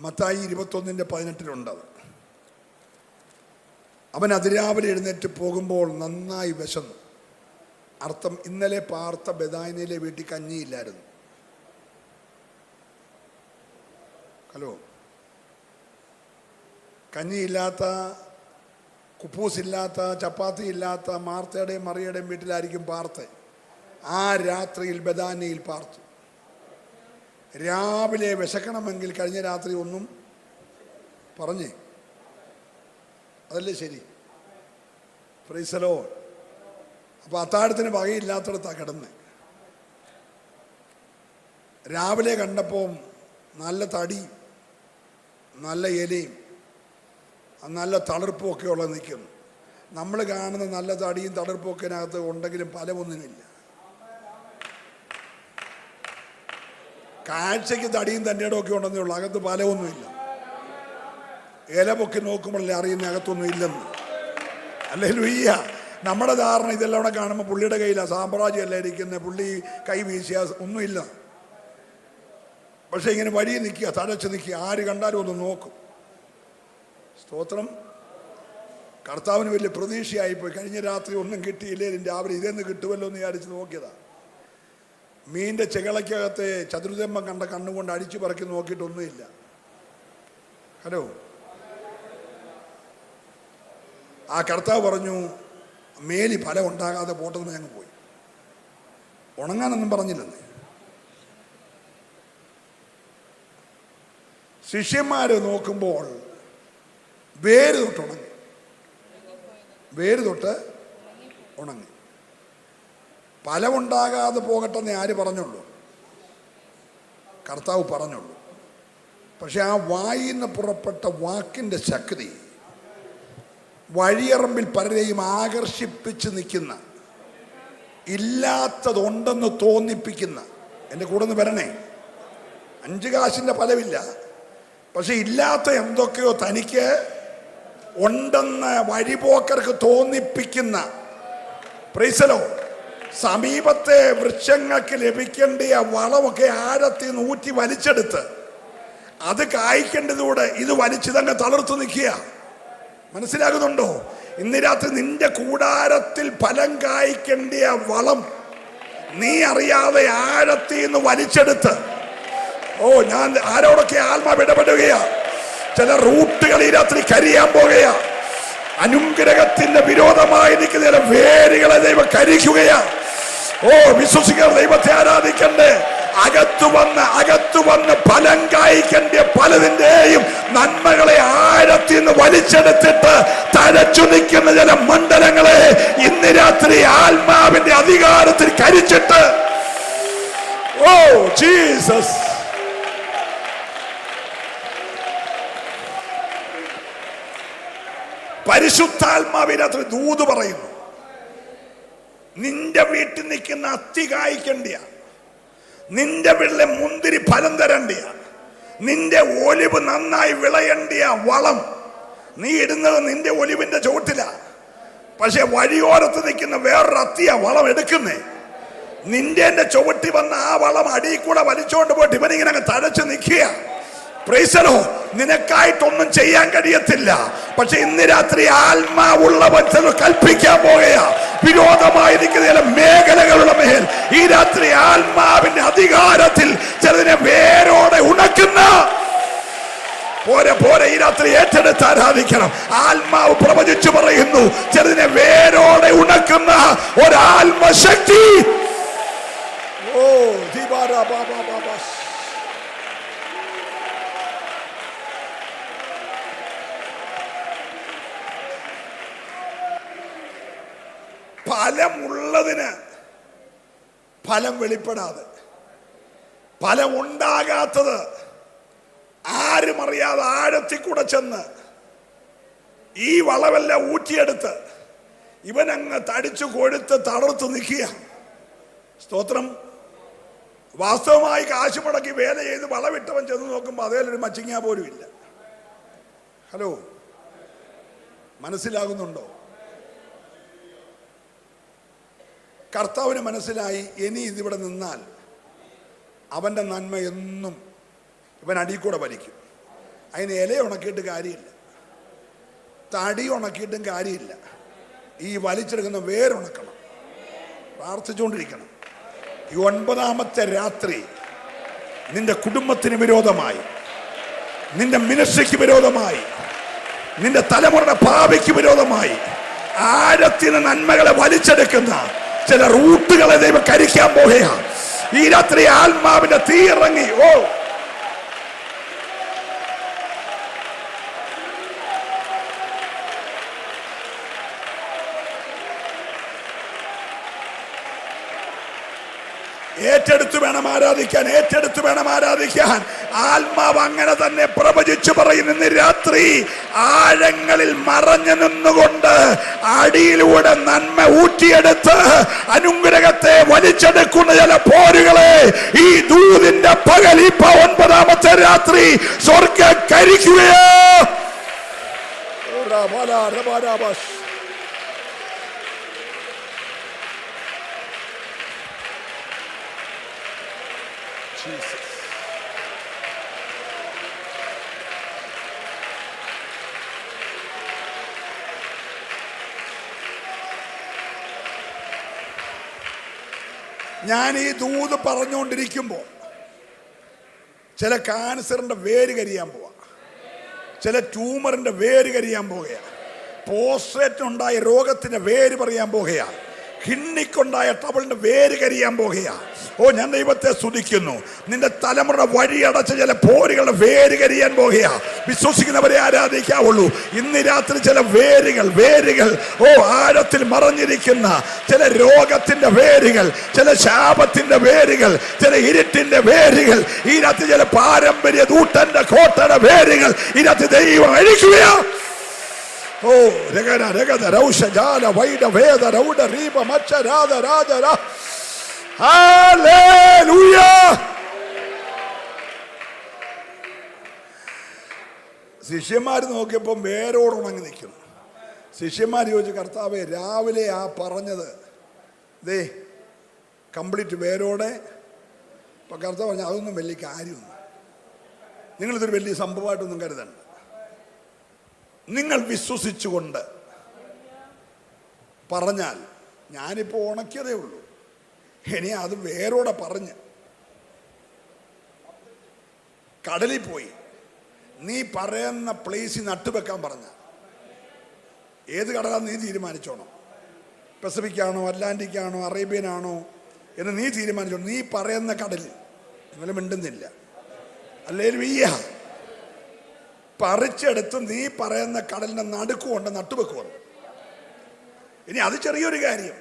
മത്തായി 21:18 അവൻ അതിരാവിലെ എഴുന്നേറ്റ് പോകുമ്പോൾ നന്നായി വിശന്നു. അർത്ഥം, ഇന്നലെ പാർത്ത ബെഥാന്യയിലെ വീട്ടിൽ കഞ്ഞിയില്ലായിരുന്നു. ഹലോ, കഞ്ഞിയില്ലാത്ത, കുപ്പൂസില്ലാത്ത, ചപ്പാത്തി ഇല്ലാത്ത മാർത്തയുടെയും മറിയുടെയും വീട്ടിലായിരിക്കും പാർത്ത്. ആ രാത്രിയിൽ ബെഥാന്യയിൽ പാർത്തു. രാവിലെ വിശക്കണമെങ്കിൽ കഴിഞ്ഞ രാത്രി ഒന്നും പറഞ്ഞേ, അതല്ലേ ശരി? Price the Lord. അപ്പോൾ അത്താഴത്തിന് വകയില്ലാത്തടത്താണ് കിടന്ന്. രാവിലെ കണ്ടപ്പോൾ നല്ല തടി, നല്ല ഇലയും നല്ല തളിർപ്പും ഒക്കെ ഉള്ളത് നിൽക്കുന്നു. നമ്മൾ കാണുന്ന നല്ല തടിയും തളിർപ്പും ഒക്കെ അതിനകത്ത് ഉണ്ടെങ്കിലും ഫലമൊന്നുമില്ല. കാഴ്ചയ്ക്ക് തടിയും തൻ്റെ ഒക്കെ ഉണ്ടെന്നേ ഉള്ളൂ, അകത്ത് ഫലമൊന്നുമില്ല. ഇല പൊക്കി നോക്കുമ്പോഴല്ലേ അറിയുന്ന അകത്തൊന്നും ഇല്ലെന്ന്. ഹല്ലേലൂയ. നമ്മുടെ ധാരണ ഇതെല്ലാം കൂടെ കാണുമ്പോൾ പുള്ളിയുടെ കയ്യിലാണ് സാമ്രാജ്യമല്ല ഇരിക്കുന്നത്, പുള്ളി കൈ വീശിയ ഒന്നുമില്ല. പക്ഷെ ഇങ്ങനെ വഴി നിൽക്കുക, തഴച്ച് നിൽക്കുക, ആര് കണ്ടാലും ഒന്ന് നോക്കും. സ്തോത്രം. കർത്താവിന് വലിയ പ്രതീക്ഷയായിപ്പോയി. കഴിഞ്ഞ രാത്രി ഒന്നും കിട്ടിയില്ലേ, രാവിലെ ഇതെന്ന് കിട്ടുമല്ലോ എന്ന് വിചാരിച്ച് നോക്കിയതാ. മീൻ്റെ ചെകളയ്ക്കകത്തെ ചതുർദമ്പം കണ്ട കണ്ണുകൊണ്ട് അടിച്ചു പറക്കി നോക്കിയിട്ടൊന്നുമില്ല. ഹലോ, ആ കർത്താവ് പറഞ്ഞു മേലി ഫലം ഉണ്ടാകാതെ പോട്ടെന്ന് ഞങ്ങൾ പോയി. ഉണങ്ങാനൊന്നും പറഞ്ഞില്ലെന്ന്. ശിഷ്യന്മാർ നോക്കുമ്പോൾ വേര് തൊട്ട് ഉണങ്ങി, വേര് തൊട്ട് ഉണങ്ങി. ഫലമുണ്ടാകാതെ പോകട്ടെന്ന് ആര് പറഞ്ഞുള്ളൂ? കർത്താവ് പറഞ്ഞുള്ളൂ. പക്ഷെ ആ വായിൽ നിന്ന് പുറപ്പെട്ട വാക്കിൻ്റെ ശക്തി വഴിയറമ്പിൽ പലരെയും ആകർഷിപ്പിച്ച് നിൽക്കുന്ന, ഇല്ലാത്തതുണ്ടെന്ന് തോന്നിപ്പിക്കുന്ന. എൻ്റെ കൂടെ നിന്ന് വരണേ. 5 കാശിൻ്റെ ഫലമില്ല, പക്ഷെ ഇല്ലാത്ത എന്തൊക്കെയോ തനിക്ക് ഉണ്ടെന്ന് വഴിപോക്കർക്ക് തോന്നിപ്പിക്കുന്ന. Price the Lord. സമീപത്തെ വൃക്ഷങ്ങൾക്ക് ലഭിക്കേണ്ടിയ വളമൊക്കെ ആഴത്തിൽ നിന്ന് ഊറ്റി വലിച്ചെടുത്ത് അത് കായ്ക്കേണ്ടതൂടെ ഇത് വലിച്ചിതങ്ങ് തളർത്തു നിൽക്കുക. മനസ്സിലാകുന്നുണ്ടോ? ഇന്ന് രാത്രി നിന്റെ കൂടാരത്തിൽ ഫലം കായ്ക്കേണ്ടിയ വളം നീ അറിയാതെ ആഴത്തിൽ നിന്ന് വലിച്ചെടുത്ത്, ഞാൻ ആരോടൊക്കെ ആത്മാവ് ഇടപെടുകയാ. ചില റൂട്ടുകൾ ഈ രാത്രി കരിയാൻ പോകുകയാ. അനുഗ്രഹത്തിന്റെ വിരോധമായി നിൽക്കുന്ന ചില വേരുകളെ ദൈവം കരിക്കുകയാ. വിശ്വസിക്കാൻ ദൈവത്തെ ആരാധിക്കണ്ടേ? അകത്തു വന്ന് ഫലം കായ്ക്കേണ്ട പലതിന്റെയും നന്മകളെ ആഴത്തിൽ നിന്ന് വലിച്ചെടുത്തിട്ട് തഴച്ചു നിൽക്കുന്ന ചില മണ്ഡലങ്ങളെ ഇന്ന് രാത്രി ആത്മാവിന്റെ അധികാരത്തിൽ കരിച്ചിട്ട്, ജീസസ്, പരിശുദ്ധാത്മാവിനകത്ത് ദൂത് പറയുന്നു. നിന്റെ വീട്ടിൽ നിൽക്കുന്ന അത്തി കായ്ക്കണ്ടിയ, നിന്റെ വീട്ടിലെ മുന്തിരി ഫലം തരണ്ടിയ, നിന്റെ ഒലിവ് നന്നായി വിളയണ്ടിയ വളം നീ ഇടുന്നത് നിന്റെ ഒലിവിന്റെ ചുവട്ടില. പക്ഷെ വഴിയോരത്ത് നിൽക്കുന്ന വേറൊരു അത്തിയ വളം എടുക്കുന്നേ. നിന്റെ ചുവട്ടി വന്ന ആ വളം അടിയിൽ കൂടെ വലിച്ചോണ്ട് പോയിട്ട് ഇവനിങ്ങനെ തഴച്ചു നിൽക്കുക. Price the Lord. നിനക്കായിട്ടൊന്നും ചെയ്യാൻ കഴിയത്തില്ല. പക്ഷെ ഇന്ന് രാത്രി ആത്മാവുള്ളവൻ കൽപ്പിക്കാൻ പോകുകയാ. വിരോധമായിരിക്കുന്ന ചില മേഖലകളുടെ മേൽ ഈ രാത്രി ആത്മാവിന്റെ അധികാരത്തിൽ ചിലതിനെ വേരോടെ ഉണക്കുന്ന പോരെ ഈ രാത്രി ഏറ്റെടുത്ത് ആരാധിക്കണം. ആത്മാവ് പ്രവചിച്ചു പറയുന്നു, ചിലതിനെ വേരോടെ ഉണക്കുന്ന ഒരാത്മശക്തി. ഫലമുള്ളതിന് ഫലം വെളിപ്പെടാതെ, ഫലം ഉണ്ടാകാത്തത് ആരും അറിയാതെ ആഴത്തിൽ കൂടെ ചെന്ന് ഈ വളമെല്ലാം ഊറ്റിയെടുത്ത് ഇവനങ്ങ് തടിച്ചു കൊഴുത്ത് തളർത്ത് നിൽക്കുക. സ്തോത്രം. വാസ്തവമായി കാശ് മുടക്കി വേല ചെയ്ത് വളവിട്ടവൻ ചെന്ന് നോക്കുമ്പോൾ അതേലൊരു മച്ചിങ്ങ പോലും ഇല്ല. ഹലോ, മനസ്സിലാകുന്നുണ്ടോ? കർത്താവിന് മനസ്സിലായി, ഇനി ഇതിവിടെ നിന്നാൽ അവൻ്റെ നന്മ എന്നും ഇവൻ അടിയിൽ കൂടെ വലിക്കും. അതിന് ഇല ഉണക്കിയിട്ട് കാര്യമില്ല, തടി ഉണക്കിയിട്ടും കാര്യമില്ല. ഈ വലിച്ചെടുക്കുന്ന വേരുണക്കണം. പ്രാർത്ഥിച്ചുകൊണ്ടിരിക്കണം. ഈ 9ാമത്തെ രാത്രി നിന്റെ കുടുംബത്തിന് വിരോധമായി, നിന്റെ മിനിസ്ട്രിക്ക് വിരോധമായി, നിന്റെ തലമുറയുടെ ഭാവിക്ക് വിരോധമായി ആഴത്തിന് നന്മകളെ വലിച്ചെടുക്കുന്ന ചില റൂട്ടുകളെ ദൈവം കരിക്കാൻ പോകുകയാണ്. ഈ രാത്രി ആത്മാവിന്റെ തീ ഇറങ്ങി. ഏറ്റെടുത്തു വേണം ആരാധിക്കാൻ, ഏറ്റെടുത്തു വേണം ആരാധിക്കാൻ. ആത്മാവ് അങ്ങനെ തന്നെ പ്രവചിച്ചു പറയുന്നു. ഇന്ന് രാത്രി ആഴങ്ങളിൽ മറഞ്ഞു നിന്നുകൊണ്ട് അടിയിലൂടെ നന്മ ഊറ്റിയെടുത്ത് അനുഗ്രഹത്തെ വലിച്ചെടുക്കുന്ന ചില പോരുകളെ ഈ ദൂതിന്റെ പകൽ, ഇപ്പൊ 9ാമത്തെ രാത്രി സ്വർഗ്ഗം കരിക്കുകയോ. ഞാൻ ഈ ദൂത് പറഞ്ഞുകൊണ്ടിരിക്കുമ്പോൾ ചില ക്യാൻസറിന്റെ വേര് കരിയാൻ പോവാ, ചില ട്യൂമറിന്റെ വേര് കരിയാൻ പോകുകയാണ്, പോസ്റ്റേറ്റിനുണ്ടായ രോഗത്തിന്റെ വേര് പറയാൻ പോകുകയാണ്, കിഡ്നിക്കുണ്ടായ ട്രബിളിന്റെ വേര് കരിയാൻ പോകുകയാണ്. ഞാൻ ദൈവത്തെ സ്തുതിക്കുന്നു. നിന്റെ തലമുറ വഴിയടച്ച ചില പോരുകളുടെ വേര് കരിയാൻ പോകുകയാണ്. വിശ്വസിക്കുന്നവരെ ആരാധിക്കാവുള്ളൂ. ഇന്ന് രാത്രി ചില വേരുകൾ ആഴത്തിൽ മറഞ്ഞിരിക്കുന്ന ചില രോഗത്തിന്റെ വേരുകൾ, ചില ശാപത്തിന്റെ വേരുകൾ, ചില ഇരുട്ടിന്റെ വേരുകൾ, ഈ രാത്രി ചില പാരമ്പര്യ ദൂട്ടന്റെ കോട്ടയുടെ വേരുകൾ ഈ രാത്രി ദൈവം അഴിക്കുകയാ. ശിഷ്യന്മാർ നോക്കിയപ്പോൾ വേരോട് ഉണങ്ങി നിൽക്കുന്നു. ശിഷ്യന്മാർ ചോദിച്ചു, കർത്താവേ, രാവിലെ ആ പറഞ്ഞത് ദേ കംപ്ലീറ്റ് വേരോടെ. ഇപ്പൊ കർത്താവ് പറഞ്ഞു, അതൊന്നും വലിയ കാര്യമൊന്നും, നിങ്ങളിതൊരു വലിയ സംഭവമായിട്ടൊന്നും കരുതണ്ട. നിങ്ങൾ വിശ്വസിച്ചുകൊണ്ട് പറഞ്ഞാൽ, ഞാനിപ്പോൾ ഉണക്കിയതേ ഉള്ളൂ, ഇനി അത് വേരോടെ പറഞ്ഞ് കടലിൽ പോയി നീ പറയുന്ന പ്ലേസിൽ നട്ടുവെക്കാൻ പറഞ്ഞ, ഏത് കടലാന്ന് നീ തീരുമാനിച്ചോണം. പസഫിക്കാണോ, അറ്റ്ലാന്റിക്കാണോ, അറേബ്യനാണോ എന്ന് നീ തീരുമാനിച്ചോ. നീ പറയുന്ന കടലിൽ. നിങ്ങൾ മിണ്ടുന്നില്ല. ഹല്ലേലൂയ. പറിച്ചെടുത്ത് നീ പറയുന്ന കടലിന്റെ നടുക്കുകൊണ്ട് നട്ടുവെക്കുമെന്ന്. ഇനി അത് ചെറിയൊരു കാര്യം.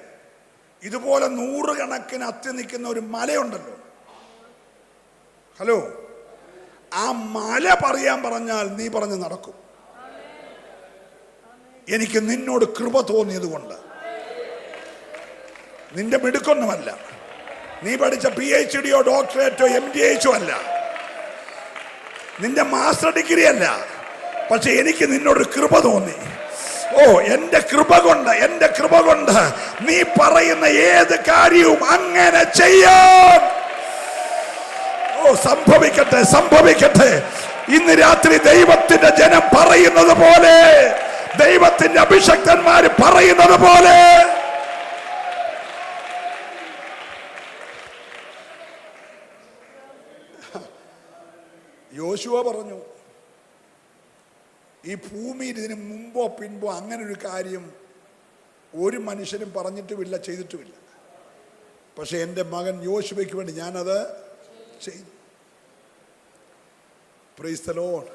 ഇതുപോലെ 100 കണക്കിന് അത്തി നിൽക്കുന്ന ഒരു മലയുണ്ടല്ലോ. ഹലോ, ആ മല പറയാൻ പറഞ്ഞാൽ നീ പറഞ്ഞ് നടക്കും. എനിക്ക് നിന്നോട് കൃപ തോന്നിയത് കൊണ്ട്, നിന്റെ മിടുക്കൊന്നുമല്ല, നീ പഠിച്ച PhDയോ ഡോക്ടറേറ്റോ MDHോ അല്ല, നിന്റെ മാസ്റ്റർ ഡിഗ്രി അല്ല, പക്ഷെ എനിക്ക് നിന്നോട് കൃപ തോന്നി. എന്റെ കൃപ കൊണ്ട് നീ പറയുന്ന ഏത് കാര്യവും അങ്ങനെ ചെയ്യാൻ സംഭവിക്കട്ടെ. ഇന്ന് രാത്രി ദൈവത്തിന്റെ ജനം പറയുന്നത് പോലെ, ദൈവത്തിന്റെ അഭിഷക്തന്മാര് പറയുന്നത് പോലെ യോശുവ പറഞ്ഞു, ഈ ഭൂമിയിൽ ഇതിന് മുമ്പോ പിൻപോ അങ്ങനെ ഒരു കാര്യം ഒരു മനുഷ്യനും പറഞ്ഞിട്ടുമില്ല, ചെയ്തിട്ടുമില്ല. പക്ഷെ എൻ്റെ മകൻ യോശുവയ്ക്ക് വേണ്ടി ഞാനത് ചെയ്തു. Price the Lord,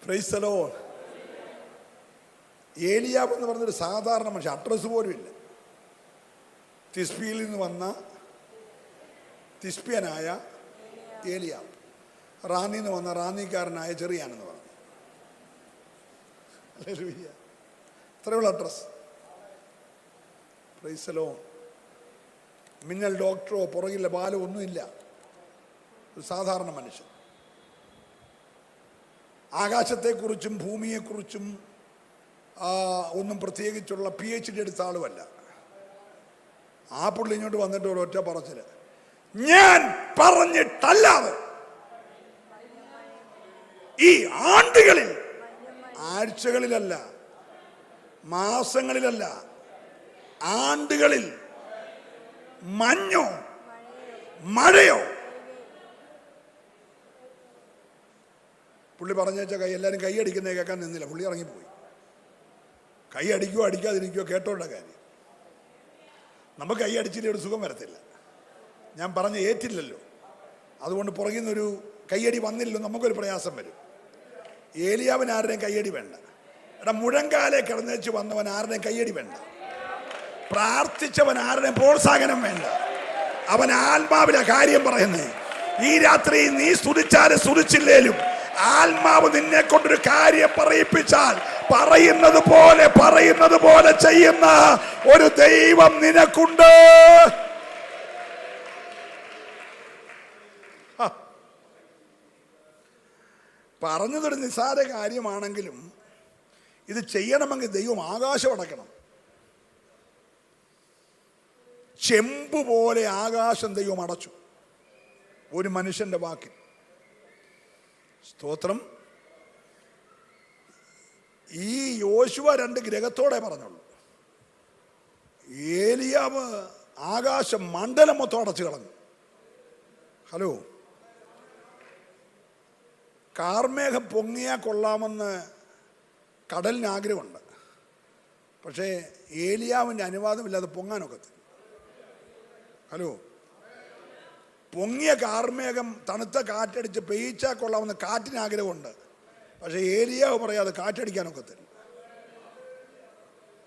price the Lord. ഏലിയാവ് എന്ന് പറഞ്ഞൊരു സാധാരണ മനുഷ്യൻ, അഡ്രസ് പോലും ഇല്ല. തിസ്ബിയിൽ നിന്ന് വന്ന തിസ്ബിയനായ ഏലിയാവ്, റാന്നിയിൽ നിന്ന് വന്ന റാന്നിക്കാരനായ ചെറിയാനെന്ന് പറഞ്ഞു. ഹല്ലേലൂയ. ഇത്രയുള്ള അഡ്രസ്. Price the Lord. മിന്നൽ ഡോക്ടറോ പുറകിലെ ബാലോ ഒന്നുമില്ല, ഒരു സാധാരണ മനുഷ്യൻ. ആകാശത്തെക്കുറിച്ചും ഭൂമിയെക്കുറിച്ചും ഒന്നും പ്രത്യേകിച്ചുള്ള PhD എടുത്ത ആളുമല്ല. ആ പുള്ളി ഇങ്ങോട്ട് വന്നിട്ട് ഒരു ഒറ്റ പറച്ചില്, ഞാൻ പറഞ്ഞിട്ടല്ലാതെ ഈ ആണ്ടുകളിൽ, ആഴ്ചകളിലല്ല, മാസങ്ങളിലല്ല, ആണ്ടുകളിൽ മഞ്ഞോ മഴയോ. പുള്ളി പറഞ്ഞേച്ച കൈ എല്ലാവരും കൈ അടിക്കുന്നേ കേൾക്കാൻ നിന്നില്ല. പുള്ളി ഇറങ്ങിപ്പോയി. കൈ അടിക്കുകയോ അടിക്കാതിരിക്കുകയോ കേട്ടോണ്ട കാര്യം. നമുക്ക് കൈ അടിച്ചിട്ട് ഒരു സുഖം വരത്തില്ല. ഞാൻ പറഞ്ഞ് ഏറ്റില്ലല്ലോ, അതുകൊണ്ട് പുറകിൽ നിന്നൊരു കയ്യടി വന്നില്ലല്ലോ, നമുക്കൊരു പ്രയാസം വരും. ഏലിയാവിന് ആരുടെയും കയ്യടി വേണ്ട. എടാ, മുഴങ്കാലെ കിടന്നേച്ച് വന്നവൻ ആരുടെയും കയ്യടി വേണ്ട. പ്രാർത്ഥിച്ചവൻ ആരുടെയും പ്രോത്സാഹനം വേണ്ട. അവൻ ആത്മാവിലെ കാര്യം പറയുന്നേ. ഈ രാത്രി നീ സ്തുതിച്ചാലും സ്തുതിച്ചില്ലേലും ആത്മാവ് നിന്നെ കൊണ്ടൊരു കാര്യം പറയിപ്പിച്ചാൽ പറയുന്നത് പോലെ ചെയ്യുന്ന ഒരു ദൈവം നിനക്കുണ്ട്. പറഞ്ഞതൊരു നിസ്സാര കാര്യമാണെങ്കിലും ഇത് ചെയ്യണമെങ്കിൽ ദൈവം ആകാശം അടക്കണം. ചെമ്പ് പോലെ ആകാശം ദൈവം അടച്ചു ഒരു മനുഷ്യന്റെ വാക്കിൽ. സ്തോത്രം. ഈ യോശുവ 2 ഗ്രഹത്തോടെ പറഞ്ഞുള്ളൂ. ഏലിയാവ് ആകാശം മണ്ഡലം മൊത്തം അടച്ചു കളഞ്ഞു. ഹലോ, കാർമേഘം പൊങ്ങിയാൽ കൊള്ളാമെന്ന് കടലിന് ആഗ്രഹമുണ്ട്. പക്ഷേ ഏലിയാവിൻ്റെ അനുവാദമില്ലാതെ പൊങ്ങാനൊക്കത്തില്ല. ഹലോ, പൊങ്ങിയ കാർമേഘം തണുത്ത കാറ്റടിച്ച് പെയ്ച്ചാൽ കൊള്ളാമെന്ന് കാറ്റിന് ആഗ്രഹമുണ്ട്. പക്ഷേ ഏലിയാവ് പറയാതെ കാറ്റടിക്കാനൊക്കത്തില്ല.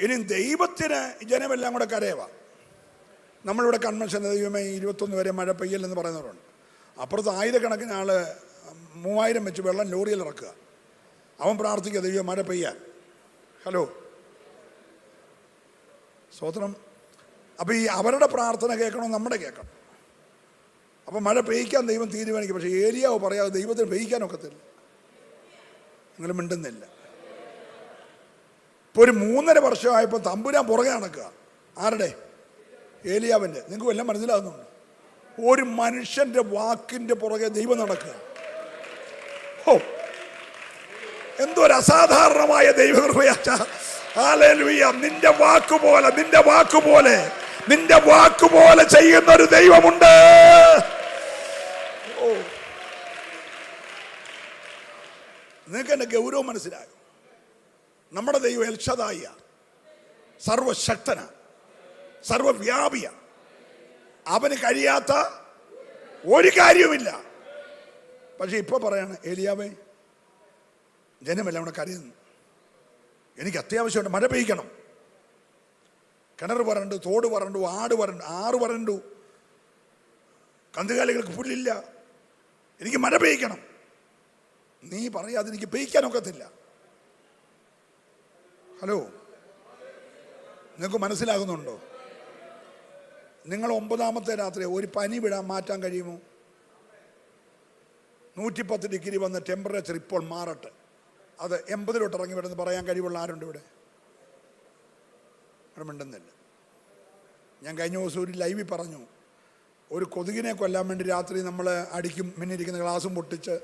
ഇനി ദൈവത്തിന് ജനമെല്ലാം കൂടെ കരയവാ. നമ്മളിവിടെ കൺവെൻഷൻ ദൈവമേ 21 വരെ മഴ പെയ്യലെന്ന് പറയുന്നവരുണ്ട്. അപ്പുറത്ത് ആയിരക്കണക്കിന് ആള് 3000 വെച്ച് വെള്ളം ലോറിയിൽ ഇറക്കുക. അവൻ പ്രാർത്ഥിക്കുക ദൈവം മഴ പെയ്യാൻ. ഹലോ, സ്തോത്രം. അപ്പം ഈ അവരുടെ പ്രാർത്ഥന കേൾക്കണം, നമ്മുടെ കേൾക്കണം. അപ്പം മഴ പെയ്യിക്കാൻ ദൈവം തീരുമാനിക്കും. പക്ഷേ ഏലിയാവ് പറയാതെ ദൈവത്തിന് പെയ്യിക്കാനൊക്കത്തില്ല. നിങ്ങൾ മിണ്ടുന്നില്ല. ഇപ്പോൾ ഒരു 3.5 വർഷമായപ്പോൾ തമ്പുരാൻ പുറകെ നടക്കുക. ആരുടെ? ഏലിയാവിൻ്റെ. നിങ്ങൾക്ക് എല്ലാം മനസ്സിലാകുന്നുണ്ട്. ഒരു മനുഷ്യന്റെ വാക്കിന്റെ പുറകെ ദൈവം നടക്കുക. ഓ, എന്തോ ഒരു അസാധാരണമായ ദൈവകൃപയാച്ച. ഹല്ലേലൂയ. നിന്റെ വാക്കുപോലെ ചെയ്യുന്ന ഒരു ദൈവമുണ്ട്. ഓ, നിങ്ങൾക്ക് എന്റെ ഗൗരവം മനസ്സിലാകും. നമ്മുടെ ദൈവം എൽ ശദായിയ, സർവശക്തന, സർവവ്യാപിയ. അവന് കഴിയാത്ത ഒരു കാര്യവുമില്ല. പക്ഷെ ഇപ്പൊ പറയാണ് ഏലിയാവേ, ജനമെല്ലാം അവിടെ കരയുന്നു. എനിക്ക് അത്യാവശ്യമുണ്ട്, മഴ പെയ്യിക്കണം. കിണർ വരണ്ടു, തോട് വരണ്ടു, ആറ് വരണ്ടു, കന്നുകാലികൾക്ക് പുല്ലില്ല. എനിക്ക് മഴ പെയ്യിക്കണം. നീ പറയാതെ എനിക്ക് പെയ്യിക്കാനൊക്കത്തില്ല. ഹലോ, നിങ്ങൾക്ക് മനസ്സിലാകുന്നുണ്ടോ? നിങ്ങൾ 9ാമത്തെ രാത്രി ഒരു പനി മാറ്റാൻ കഴിയുമോ? 110 ഡിഗ്രി വന്ന ടെമ്പറേച്ചർ ഇപ്പോൾ മാറട്ടെ, അത് 80 ഇറങ്ങി വിടുന്ന് പറയാൻ കഴിവുള്ള ആരുണ്ട് ഇവിടെ? അവിടെ മിണ്ടുന്നില്ല. ഞാൻ കഴിഞ്ഞ ദിവസം ഒരു ലൈവിൽ പറഞ്ഞു, ഒരു കൊതുകിനെ കൊല്ലാൻ വേണ്ടി രാത്രി നമ്മൾ അടിക്കും, മിന്നിരിക്കുന്ന ഗ്ലാസും പൊട്ടിച്ച്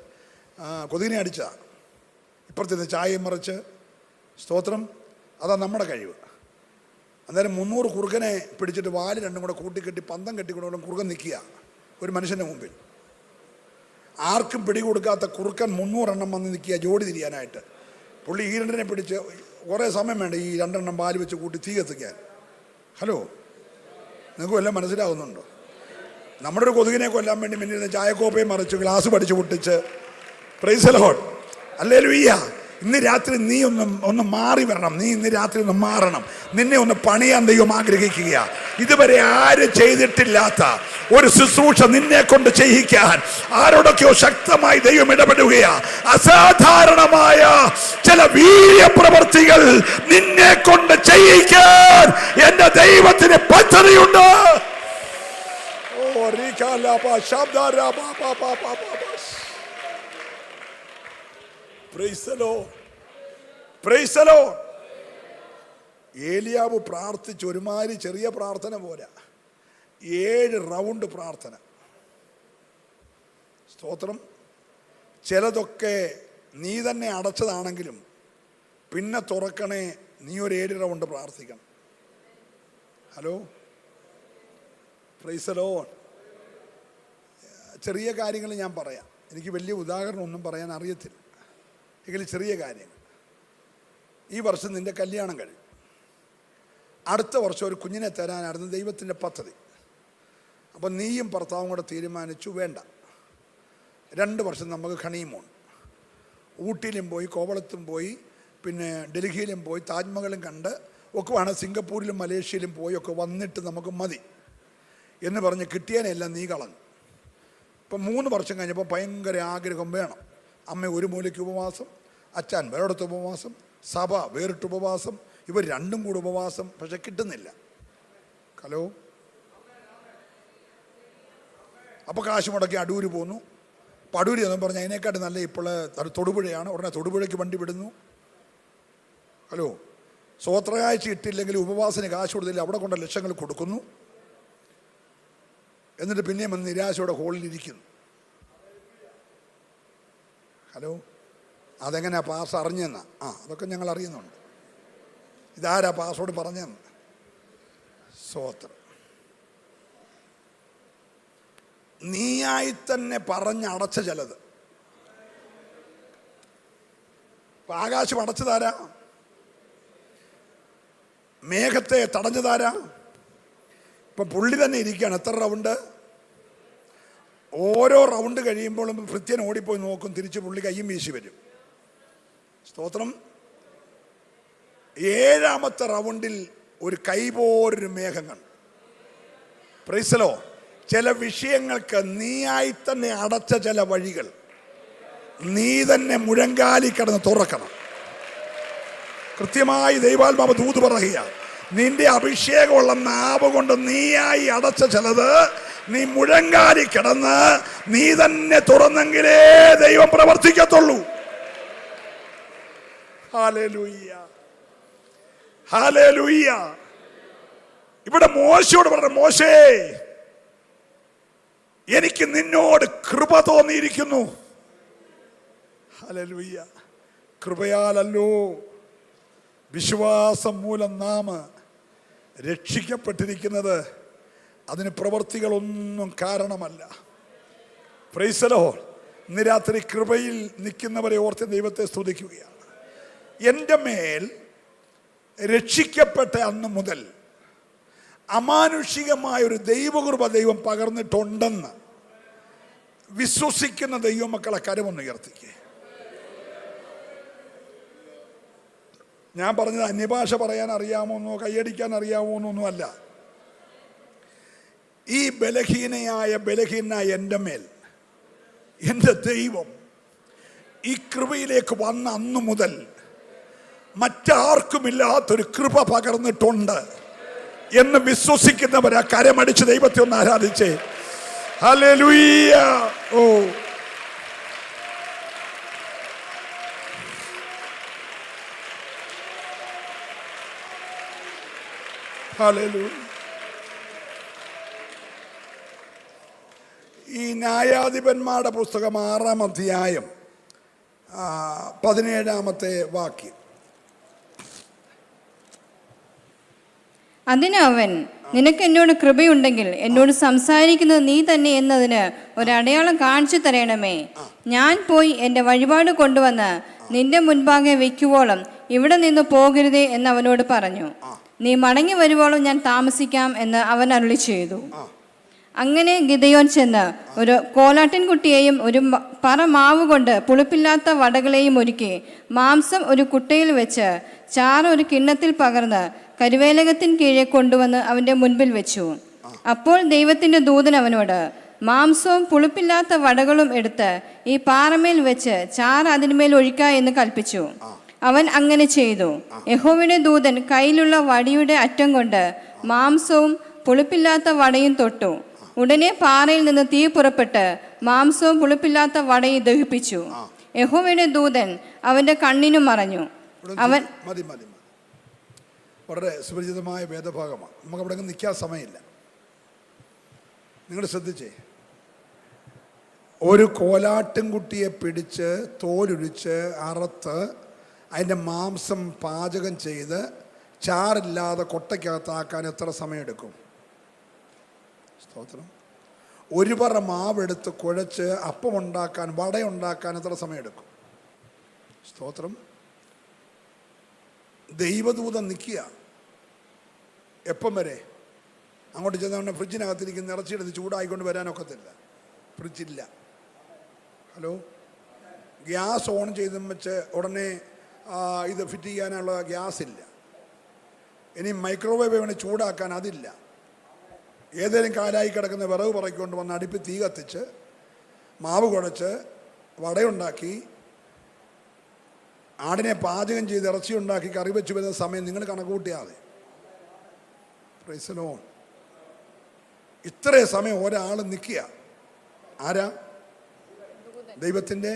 കൊതുകിനെ അടിച്ചതാണ്. ഇപ്പുറത്തുനിന്ന് ചായയും മറിച്ച്. സ്തോത്രം. അതാ നമ്മുടെ കഴിവ്. അന്നേരം 300 കുറുക്കനെ പിടിച്ചിട്ട് വാല് 2 കൂടെ കൂട്ടിക്കെട്ടി പന്തം കെട്ടിക്കൊണ്ടും കുറുക്കൻ നിൽക്കുക ഒരു മനുഷ്യൻ്റെ മുമ്പിൽ. ആർക്കും പിടികൊടുക്കാത്ത കുറുക്കൻ 300 എണ്ണം വന്ന് നിൽക്കുക ജോഡി തിരിയാനായിട്ട്. പുള്ളി ഈ 2നെ പിടിച്ച് കുറേ സമയം വേണ്ട ഈ 2 എണ്ണം പാല് വെച്ച് കൂട്ടി തീ കത്തിക്കാൻ. ഹലോ, നിങ്ങൾക്ക് വല്ലതും മനസ്സിലാകുന്നുണ്ടോ? നമ്മുടെ ഒരു കൊതുകിനെ കൊല്ലാൻ വേണ്ടി മുന്നിൽ ചായക്കോപ്പയും മറിച്ച് ഗ്ലാസ് പഠിച്ച് പൊട്ടിച്ച്. Price the Lord. ഹല്ലേലൂയ. ഇന്ന് രാത്രി നീ ഒന്ന് മാറി വരണം. നീ ഇന്ന് രാത്രി ഒന്ന് മാറണം. നിന്നെ ഒന്ന് പണിയാൻ ദൈവം ആഗ്രഹിക്കുക. ഇതുവരെ ആരും ചെയ്തിട്ടില്ലാത്ത ഒരു ശുശ്രൂഷ നിന്നെ കൊണ്ട് ചെയ്യിക്കാൻ ആരോടൊക്കെയോ ശക്തമായി ദൈവം ഇടപെടുകയാ. അസാധാരണമായ ചില വീര്യപ്രവർത്തികൾ നിന്നെ കൊണ്ട് ചെയ്യിക്കാൻ എന്റെ ദൈവത്തിന് പദ്ധതിയുണ്ട്. ഏലിയാവ് പ്രാർത്ഥിച്ച് ഒരുമാതിരി ചെറിയ പ്രാർത്ഥന പോരാ, 7 റൗണ്ട് പ്രാർത്ഥന. സ്തോത്രം. ചിലതൊക്കെ നീ തന്നെ അടച്ചതാണെങ്കിലും പിന്നെ തുറക്കണേ, നീ ഒരു 7 റൗണ്ട് പ്രാർത്ഥിക്കണം. Hello, price the Lord. ചെറിയ കാര്യങ്ങൾ ഞാൻ പറയാം. എനിക്ക് വലിയ ഉദാഹരണം ഒന്നും പറയാൻ അറിയത്തില്ല, എങ്കിലും ചെറിയ കാര്യങ്ങൾ. ഈ വർഷം നിൻ്റെ കല്യാണം കഴിയും. അടുത്ത വർഷം ഒരു കുഞ്ഞിനെ തരാനായിരുന്നു ദൈവത്തിൻ്റെ പദ്ധതി. അപ്പം നീയും ഭർത്താവും കൂടെ തീരുമാനിച്ചു, വേണ്ട 2 വർഷം നമുക്ക് ഹണിമൂൺ, ഊട്ടിയിലും പോയി കോവളത്തും പോയി പിന്നെ ഡൽഹിയിലും പോയി താജ്മഹലും കണ്ട് ഒക്കെ വേണം, സിംഗപ്പൂരിലും മലേഷ്യയിലും പോയി ഒക്കെ വന്നിട്ട് നമുക്ക് മതി എന്ന് പറഞ്ഞ് കിട്ടിയതിനെല്ലാം നീ കളഞ്ഞു. ഇപ്പം 3 വർഷം കഴിഞ്ഞപ്പോൾ ഭയങ്കര ആഗ്രഹം വേണം. അമ്മ ഒരു മൂലയ്ക്ക് ഉപവാസം, അച്ഛൻ വേറെടുത്ത് ഉപവാസം, സഭ വേറിട്ട് ഉപവാസം, ഇവർ രണ്ടും കൂടെ ഉപവാസം. പക്ഷെ കിട്ടുന്നില്ല. ഹലോ, അപ്പോൾ കാശ് മുടക്കി അടൂര് പോന്നു. അപ്പോൾ അടൂര് എന്ന് പറഞ്ഞാൽ അതിനെക്കാട്ട് നല്ല ഇപ്പോൾ തൊടുപുഴയാണ്. ഉടനെ തൊടുപുഴയ്ക്ക് വണ്ടി വിടുന്നു. ഹലോ, സ്വോത്രകാഴ്ച ഇട്ടില്ലെങ്കിൽ ഉപവാസത്തിന് കാശ് കൊടുത്തില്ല, അവിടെ കൊണ്ട് ലക്ഷങ്ങൾ കൊടുക്കുന്നു. എന്നിട്ട് പിന്നെയും വന്ന് നിരാശയോടെ ഹോളിലിരിക്കുന്നു. ഹലോ, അതെങ്ങനെയാ പാസ് അറിഞ്ഞെന്നാ? അതൊക്കെ ഞങ്ങൾ അറിയുന്നുണ്ട്. ഇതാരാ പാസ്വേഡ് പറഞ്ഞെന്ന്? സ്വോത്രം. നീയായി തന്നെ പറഞ്ഞടച്ച ചിലത്. ആകാശം അടച്ചതാരാ? മേഘത്തെ തടഞ്ഞതാരാ? ഇപ്പൊ പുള്ളി തന്നെ ഇരിക്കുകയാണ്. എത്ര റൗണ്ട്? ഓരോ റൗണ്ട് കഴിയുമ്പോഴും ഭൃത്യൻ ഓടിപ്പോയി നോക്കും, തിരിച്ച് പുള്ളി കയ്യും വീശി വരും. സ്തോത്രം. 7ാമത്തെ റൗണ്ടിൽ ഒരു കൈപോരൊരു മേഘം കണ്ടു. Price the Lord. ചില വിഷയങ്ങൾക്ക് നീയായി തന്നെ അടച്ച ചില വഴികൾ നീ തന്നെ മുഴങ്കാലി കിടന്ന് തുറക്കണം. കൃത്യമായി ദൈവാത്മാവ് ദൂത് പറയുക, നിന്റെ അഭിഷേകമുള്ള നാവ് കൊണ്ട് നീയായി അടച്ച ചിലത് നീ മുഴങ്കാലി കിടന്ന് നീ തന്നെ തുറന്നെങ്കിലേ ദൈവം പ്രവർത്തിക്കത്തുള്ളൂ. Hallelujah, hallelujah. ഇവിടെ മോശയോട് പറഞ്ഞു, മോശേ, എനിക്ക് നിന്നോട് കൃപ തോന്നിയിരിക്കുന്നു. ഹല്ലേലൂയ. കൃപയാലല്ലോ വിശ്വാസം മൂലം നാം രക്ഷിക്കപ്പെട്ടിരിക്കുന്നത്, അതിന് പ്രവർത്തികളൊന്നും കാരണമല്ല. Praise the Lord. ഇന്ന് രാത്രി കൃപയിൽ നിൽക്കുന്നവരെ ഓർത്ത് ദൈവത്തെ സ്തുതിക്കുകയാണ്. എൻ്റെ മേൽ രക്ഷിക്കപ്പെട്ട അന്ന് മുതൽ അമാനുഷികമായൊരു ദൈവകൃപ ദൈവം പകർന്നിട്ടുണ്ടെന്ന് വിശ്വസിക്കുന്ന ദൈവമക്കളെ കരമൊന്ന് ഉയർത്തിക്കേ. ഞാൻ പറഞ്ഞത് അന്യഭാഷ പറയാൻ അറിയാമോന്നോ കൈയടിക്കാൻ അറിയാമോന്നൊന്നും അല്ല. ഈ ബലഹീനായ എൻ്റെ മേൽ എൻ്റെ ദൈവം ഈ കൃപയിലേക്ക് വന്ന അന്നു മുതൽ മറ്റാർക്കുമില്ലാത്തൊരു കൃപ പകർന്നിട്ടുണ്ട് എന്ന് വിശ്വസിക്കുന്നവരാ കരമടിച്ച് ദൈവത്തെ ഒന്ന് ആരാധിച്ചേ. ഹല്ലേലൂയ. ഓ, ഹല്ലേലൂയ. ഈ ന്യായാധിപന്മാരുടെ പുസ്തകം 6-ാം അധ്യായം 17-ാമത്തെ വാക്യം. അതിന് അവൻ, നിനക്ക് എന്നോട് കൃപയുണ്ടെങ്കിൽ എന്നോട് സംസാരിക്കുന്നത് നീ തന്നെ എന്നതിന് ഒരടയാളം കാണിച്ചു തരണമേ. ഞാൻ പോയി എൻ്റെ വഴിപാട് കൊണ്ടുവന്ന് നിന്റെ മുൻപാകെ വയ്ക്കുവോളം ഇവിടെ നിന്ന് പോകരുതേ എന്ന് അവനോട് പറഞ്ഞു. നീ മടങ്ങി വരുവോളം ഞാൻ താമസിക്കാം എന്ന് അവൻ അരുളി ചെയ്തു. അങ്ങനെ ഗിദെയോൻ ചെന്ന് ഒരു കോലാട്ടിൻകുട്ടിയെയും ഒരു പറ മാവ് കൊണ്ട് പുളിപ്പില്ലാത്ത വടകളെയും ഒരുക്കി മാംസം ഒരു കുട്ടയിൽ വെച്ച് ചാറ് ഒരു കിണ്ണത്തിൽ പകർന്ന് കരുവേലകത്തിന് കീഴെ കൊണ്ടുവന്ന് അവൻ്റെ മുൻപിൽ വെച്ചു. അപ്പോൾ ദൈവത്തിൻ്റെ ദൂതൻ അവനോട്, മാംസവും പുളിപ്പില്ലാത്ത വടകളും എടുത്ത് ഈ പാറമേൽ വെച്ച് ചാറ് അതിന്മേൽ ഒഴിക്ക എന്ന് കൽപ്പിച്ചു. അവൻ അങ്ങനെ ചെയ്തു. യഹോവയുടെ ദൂതൻ കയ്യിലുള്ള വടിയുടെ അറ്റം കൊണ്ട് മാംസവും പുളിപ്പില്ലാത്ത വടയും തൊട്ടു. ഉടനെ പാറയിൽ നിന്ന് തീ പുറപ്പെട്ട് മാംസവും പുളിപ്പില്ലാത്ത വടയും ദഹിപ്പിച്ചു. യഹോവയുടെ ദൂതൻ അവന്റെ കണ്ണിനും മറഞ്ഞു. അവൻ വളരെ സുപരിചിതമായ വേദഭാഗമാണ്. നമുക്ക് അവിടെ നിൽക്കാൻ സമയമില്ല. നിങ്ങൾ ശ്രദ്ധിച്ചേ. ഒരു കോലാട്ടിൻകുട്ടിയെ പിടിച്ച് തോലുരിച്ച് അറുത്ത് അതിൻ്റെ മാംസം പാചകം ചെയ്ത് ചാറില്ലാതെ കൊട്ടയ്ക്കകത്താക്കാൻ എത്ര സമയമെടുക്കും? സ്തോത്രം. ഒരു പറ മാവെടുത്ത് കുഴച്ച് അപ്പമുണ്ടാക്കാൻ വടയുണ്ടാക്കാൻ എത്ര സമയമെടുക്കും? സ്തോത്രം. ദൈവദൂതൻ നിൽക്കുക. എപ്പം വരെ? അങ്ങോട്ട് ചെന്ന ഫ്രിഡ്ജിനകത്തിരിക്കുന്ന ഇറച്ചിയെടുത്ത് ചൂടായിക്കൊണ്ട് വരാനൊക്കത്തില്ല, ഫ്രിഡ്ജില്ല. ഹലോ, ഗ്യാസ് ഓൺ ചെയ്തും വെച്ച് ഉടനെ ഇത് ഫിറ്റ് ചെയ്യാനുള്ള ഗ്യാസ് ഇല്ല. ഇനി മൈക്രോവേവ് വേണേൽ ചൂടാക്കാൻ അതില്ല. ഏതെങ്കിലും കാലായി കിടക്കുന്ന വിറക് പറക്കൊണ്ട് വന്ന് അടുപ്പിൽ തീ കത്തിച്ച് മാവ് കുഴച്ച് വടയുണ്ടാക്കി ആടിനെ പാചകം ചെയ്ത് ഇറച്ചി ഉണ്ടാക്കി കറി വെച്ച് വരുന്ന സമയം നിങ്ങൾ കണക്ക് കൂട്ടിയാൽ മതി. Price the Lord. ഇത്രയും സമയം ഒരാൾ നിൽക്കുക. ആരാ? ദൈവത്തിൻ്റെ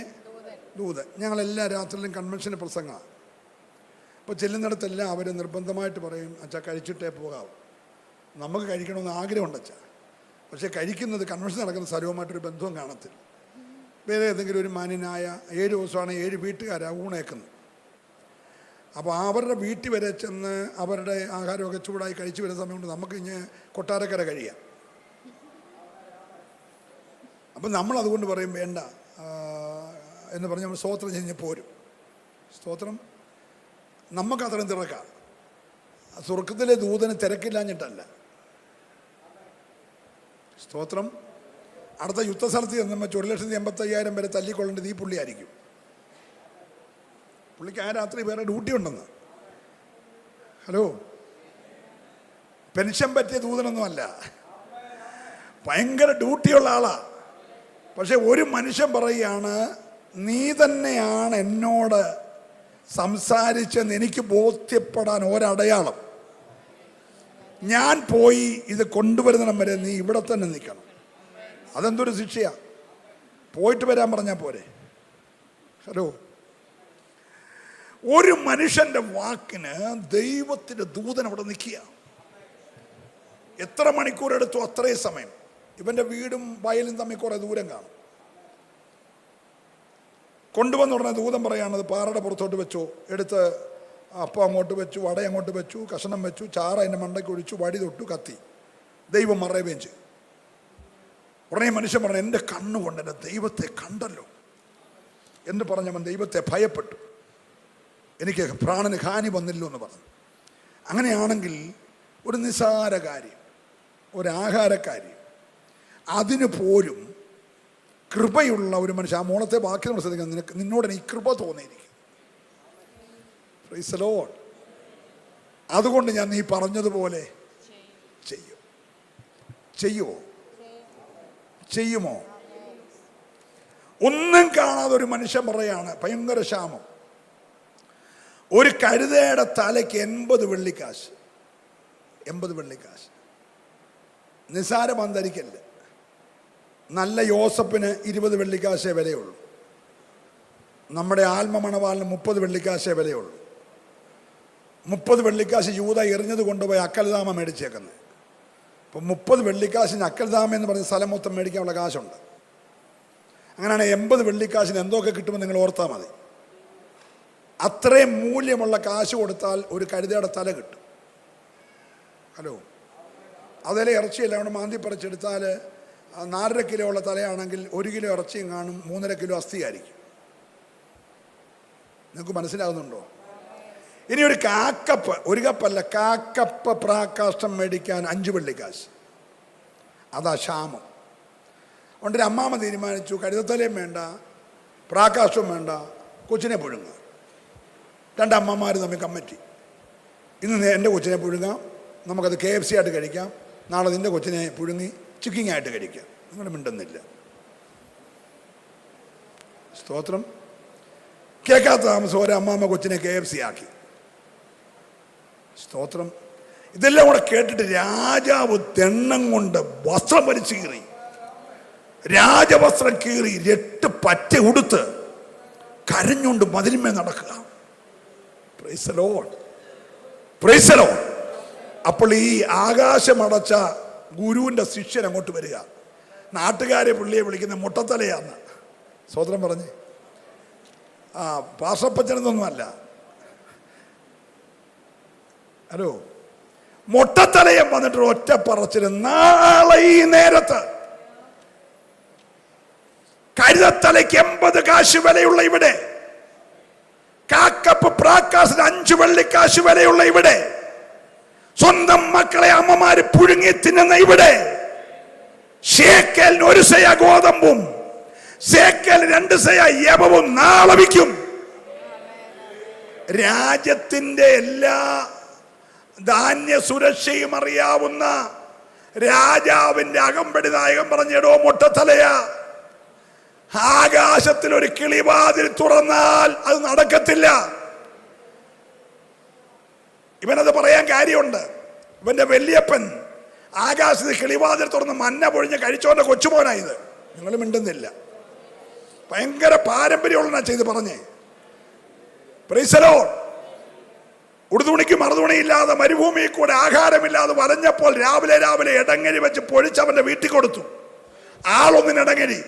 ദൂതൻ. ഞങ്ങളെല്ലാ രാത്രിയിലും കൺവെൻഷന് പ്രസംഗമാണ്. അപ്പോൾ ചെല്ലുന്നിടത്തെല്ലാം അവർ നിർബന്ധമായിട്ട് പറയും, അച്ഛാ കഴിച്ചിട്ടേ പോകാവും. നമുക്ക് കഴിക്കണമെന്ന് ആഗ്രഹമുണ്ട് അച്ഛാ, പക്ഷേ കഴിക്കുന്നത് കൺവെൻഷൻ നടക്കുന്ന സ്ഥലവുമായിട്ടൊരു ബന്ധവും കാണത്തില്ല. വേറെ ഏതെങ്കിലും ഒരു മാന്യനായ 7 ദിവസമാണ് 7 വീട്ടുകാരാണ് ഊണേക്കുന്നത്. അപ്പോൾ അവരുടെ വീട്ടിൽ വരെ ചെന്ന് അവരുടെ ആഹാരമൊക്കെ ചൂടായി കഴിച്ചു വരുന്ന സമയം കൊണ്ട് നമുക്ക് ഇനി കൊട്ടാരക്കര കഴിയാം. അപ്പം നമ്മളതുകൊണ്ട് പറയും വേണ്ട എന്ന് പറഞ്ഞ് നമ്മൾ സ്തോത്രം കഴിഞ്ഞ് പോരും. സ്തോത്രം. നമുക്ക് അത്രയും തിരക്കാം. സ്വർഗത്തിലെ ദൂതന് തിരക്കില്ലാഞ്ഞിട്ടല്ല. സ്തോത്രം. അടുത്ത യുദ്ധസ്ഥലത്ത് ചെന്നുമ്പോൾ 1,85,000 വരെ തല്ലിക്കൊള്ളേണ്ടത് ഈ പുള്ളിയായിരിക്കും. പുള്ളിക്ക് ആ രാത്രി വേറെ ഡ്യൂട്ടി ഉണ്ടെന്ന്. ഹലോ, പെൻഷൻ പറ്റിയ ദൂതനൊന്നുമല്ല, ഭയങ്കര ഡ്യൂട്ടിയുള്ള ആളാ. പക്ഷെ ഒരു മനുഷ്യൻ പറയുകയാണ്, നീ തന്നെയാണ് എന്നോട് സംസാരിച്ചെന്ന് എനിക്ക് ബോധ്യപ്പെടാൻ ഒരടയാളം. ഞാൻ പോയി ഇത് കൊണ്ടുവരുന്നിടം വരെ നീ ഇവിടെ തന്നെ നിൽക്കണം. അതെന്തൊരു ശിക്ഷയാ? പോയിട്ട് വരാൻ പറഞ്ഞാൽ പോരെ? ഹലോ, ഒരു മനുഷ്യന്റെ വാക്കിന് ദൈവത്തിന്റെ ദൂതൻ അവിടെ നിൽക്കുക. എത്ര മണിക്കൂർ എടുത്തു? അത്രയും സമയം. ഇവന്റെ വീടും വയലും തമ്മിൽ കുറെ ദൂരം കാണും. കൊണ്ടുവന്ന ഉടനെ ദൂതൻ പറയാണത് പാറയുടെ പുറത്തോട്ട് വെച്ചു, എടുത്ത് അപ്പം അങ്ങോട്ട് വെച്ചു, വട അങ്ങോട്ട് വെച്ചു, കഷണം വെച്ചു, ചാറ അതിൻ്റെ മണ്ടയ്ക്ക് ഒഴിച്ചു, വടി തൊട്ടു, കത്തി. ദൈവം മറയുകയും ചെയ്തു. ഉടനെ മനുഷ്യൻ പറഞ്ഞു, എൻ്റെ കണ്ണുകൊണ്ട് എൻ്റെ ദൈവത്തെ കണ്ടല്ലോ എന്ന് പറഞ്ഞവൻ ദൈവത്തെ ഭയപ്പെട്ടു. എനിക്ക് പ്രാണന് ഹാനി വന്നില്ലോ എന്ന് പറഞ്ഞു. അങ്ങനെയാണെങ്കിൽ ഒരു നിസ്സാര കാര്യം, ഒരാഹാരക്കാര്യം, അതിന് പോലും കൃപയുള്ള ഒരു മനുഷ്യൻ, ആ മോളത്തെ ബാക്കി നമ്മൾ ശ്രദ്ധിക്കണം, നിന്നോട് ഈ കൃപ തോന്നിയിരിക്കും. Price the Lord. അതുകൊണ്ട് ഞാൻ നീ പറഞ്ഞതുപോലെ ചെയ്യുമോ? ഒന്നും കാണാതെ ഒരു മനുഷ്യൻ പറയാണ്, ഭയങ്കര ക്ഷാമം. ഒരു കഴുതയുടെ തലയ്ക്ക് 80 വെള്ളിക്കാശ്. 80 വെള്ളിക്കാശ് നിസാരം ധരിക്കല്ല. നല്ല യോസപ്പിന് 20 വെള്ളിക്കാശേ വിലയുള്ളൂ. നമ്മുടെ ആത്മ മണവാളിന് 30 വെള്ളിക്കാശേ വിലയുള്ളൂ. 30 വെള്ളിക്കാശ് യൂദ എറിഞ്ഞത് കൊണ്ടുപോയി അക്കൽദാമ മേടിച്ചേക്കുന്നത്. അപ്പം 30 വെള്ളിക്കാശിന് അക്കൽദാമ എന്ന് പറഞ്ഞ സ്ഥലം മൊത്തം മേടിക്കാനുള്ള കാശുണ്ട്. അങ്ങനെയാണ് 80 വെള്ളിക്കാശിന് എന്തൊക്കെ കിട്ടുമെന്ന് നിങ്ങൾ ഓർത്താൽ മതി. അത്രയും മൂല്യമുള്ള കാശ് കൊടുത്താൽ ഒരു കഴുതയുടെ തല കിട്ടും. ഹലോ, അതിലെ ഇറച്ചിയെല്ലാം കൊണ്ട് മാന്തി പറിച്ചെടുത്താൽ 4.5 കിലോ ഉള്ള തലയാണെങ്കിൽ 1 കിലോ ഇറച്ചിയും കാണും, 3.5 കിലോ അസ്ഥിയായിരിക്കും. നിങ്ങൾക്ക് മനസ്സിലാകുന്നുണ്ടോ? ഇനി ഒരു കാക്കപ്പ്, ഒരു കപ്പല്ല, കാക്കപ്പ് പ്രാകാഷ്ടം മേടിക്കാൻ 5 വെള്ളിക്കാശ്. അതാ ക്ഷാമം. അതുകൊണ്ടൊരു അമ്മാമ്മ തീരുമാനിച്ചു, കഴുതത്തലയും വേണ്ട, പ്രാകാഷ്ടവും വേണ്ട, കൊച്ചിനെ പുഴുങ്ങുക. 2 അമ്മമാർ തമ്മിൽ കമ്മിറ്റി. ഇന്ന് എൻ്റെ കൊച്ചിനെ പുഴുങ്ങാം, നമുക്കത് KFC ആയിട്ട് കഴിക്കാം, നാളെ നിൻ്റെ കൊച്ചിനെ പുഴുങ്ങി ചിക്കിങ് ആയിട്ട് കഴിക്കാം. നിങ്ങൾ മിണ്ടുന്നില്ല. സ്തോത്രം. കേൾക്കാത്ത താമസം ഒരു അമ്മാമ്മ കൊച്ചിനെ KFC ആക്കി. സ്തോത്രം. ഇതെല്ലാം കൂടെ കേട്ടിട്ട് രാജാവ് തെണ്ണം കൊണ്ട് വസ്ത്രം വലിച്ചു കീറി, രാജവസ്ത്രം കീറി 8 പറ്റ ഉടുത്ത് കരഞ്ഞുകൊണ്ട് മതിലിന്മേൽ നടക്കുക. Price the Lord, price the Lord. അപ്പോൾ ഈ ആകാശമടച്ച ഗുരുവിൻ്റെ ശിഷ്യൻ അങ്ങോട്ട് വരിക. നാട്ടുകാരെ പുള്ളിയെ വിളിക്കുന്ന മുട്ടത്തലയാന്ന്. സ്വതന്ത്രം പറഞ്ഞ് പാർശ്വപ്പച്ചനൊന്നുമല്ല. ഹലോ, മുട്ടത്തലയം വന്നിട്ട് ഒറ്റ പറച്ചില്, നാളെ ഈ നേരത്ത് കരുതത്തലയ്ക്ക് 80 കാശ് വിലയുള്ള ഇവിടെ, കാക്കപ്പ് പ്രാക്കാസിന് 5 വെള്ളിക്കാശ് വിലയുള്ള ഇവിടെ, സ്വന്തം മക്കളെ അമ്മമാര് പുഴുങ്ങി തിന്നുന്ന ഇവിടെ, ശേക്കലിന് 1 സെയ ഗോതമ്പും ശേക്കൽ 2 സെയ യവവും നാളെ വിൽക്കും. രാജ്യത്തിന്റെ എല്ലാ ധാന്യ സുരക്ഷയും അറിയാവുന്ന രാജാവിന്റെ അകമ്പടി നായകൻ പറഞ്ഞിടോ മുട്ടത്തലയ, ആകാശത്തിൽ ഒരു കിളിവാതിൽ തുറന്നാൽ അത് നടക്കത്തില്ല. ഇവനത് പറയാൻ കാര്യമുണ്ട്. ഇവന്റെ വല്യപ്പൻ ആകാശത്ത് കിളിവാതിൽ തുറന്ന് മന്ന പൊഴിഞ്ഞ് കഴിച്ചോന്റെ കൊച്ചുമോനായത്. നിങ്ങൾ മിണ്ടുന്നില്ല. ഭയങ്കര പാരമ്പര്യമുള്ള ചെയ്ത് പറഞ്ഞേ. Praise the Lord. ഉടുതുണിക്ക് മറുതുണിയില്ലാതെ മരുഭൂമിയിൽ കൂടെ ആഹാരമില്ലാതെ വലഞ്ഞപ്പോൾ രാവിലെ ഇടങ്ങരി വെച്ച് പൊഴിച്ചവന്റെ വീട്ടിൽ കൊടുത്തു. ആളൊന്നിനിടങ്ങരി.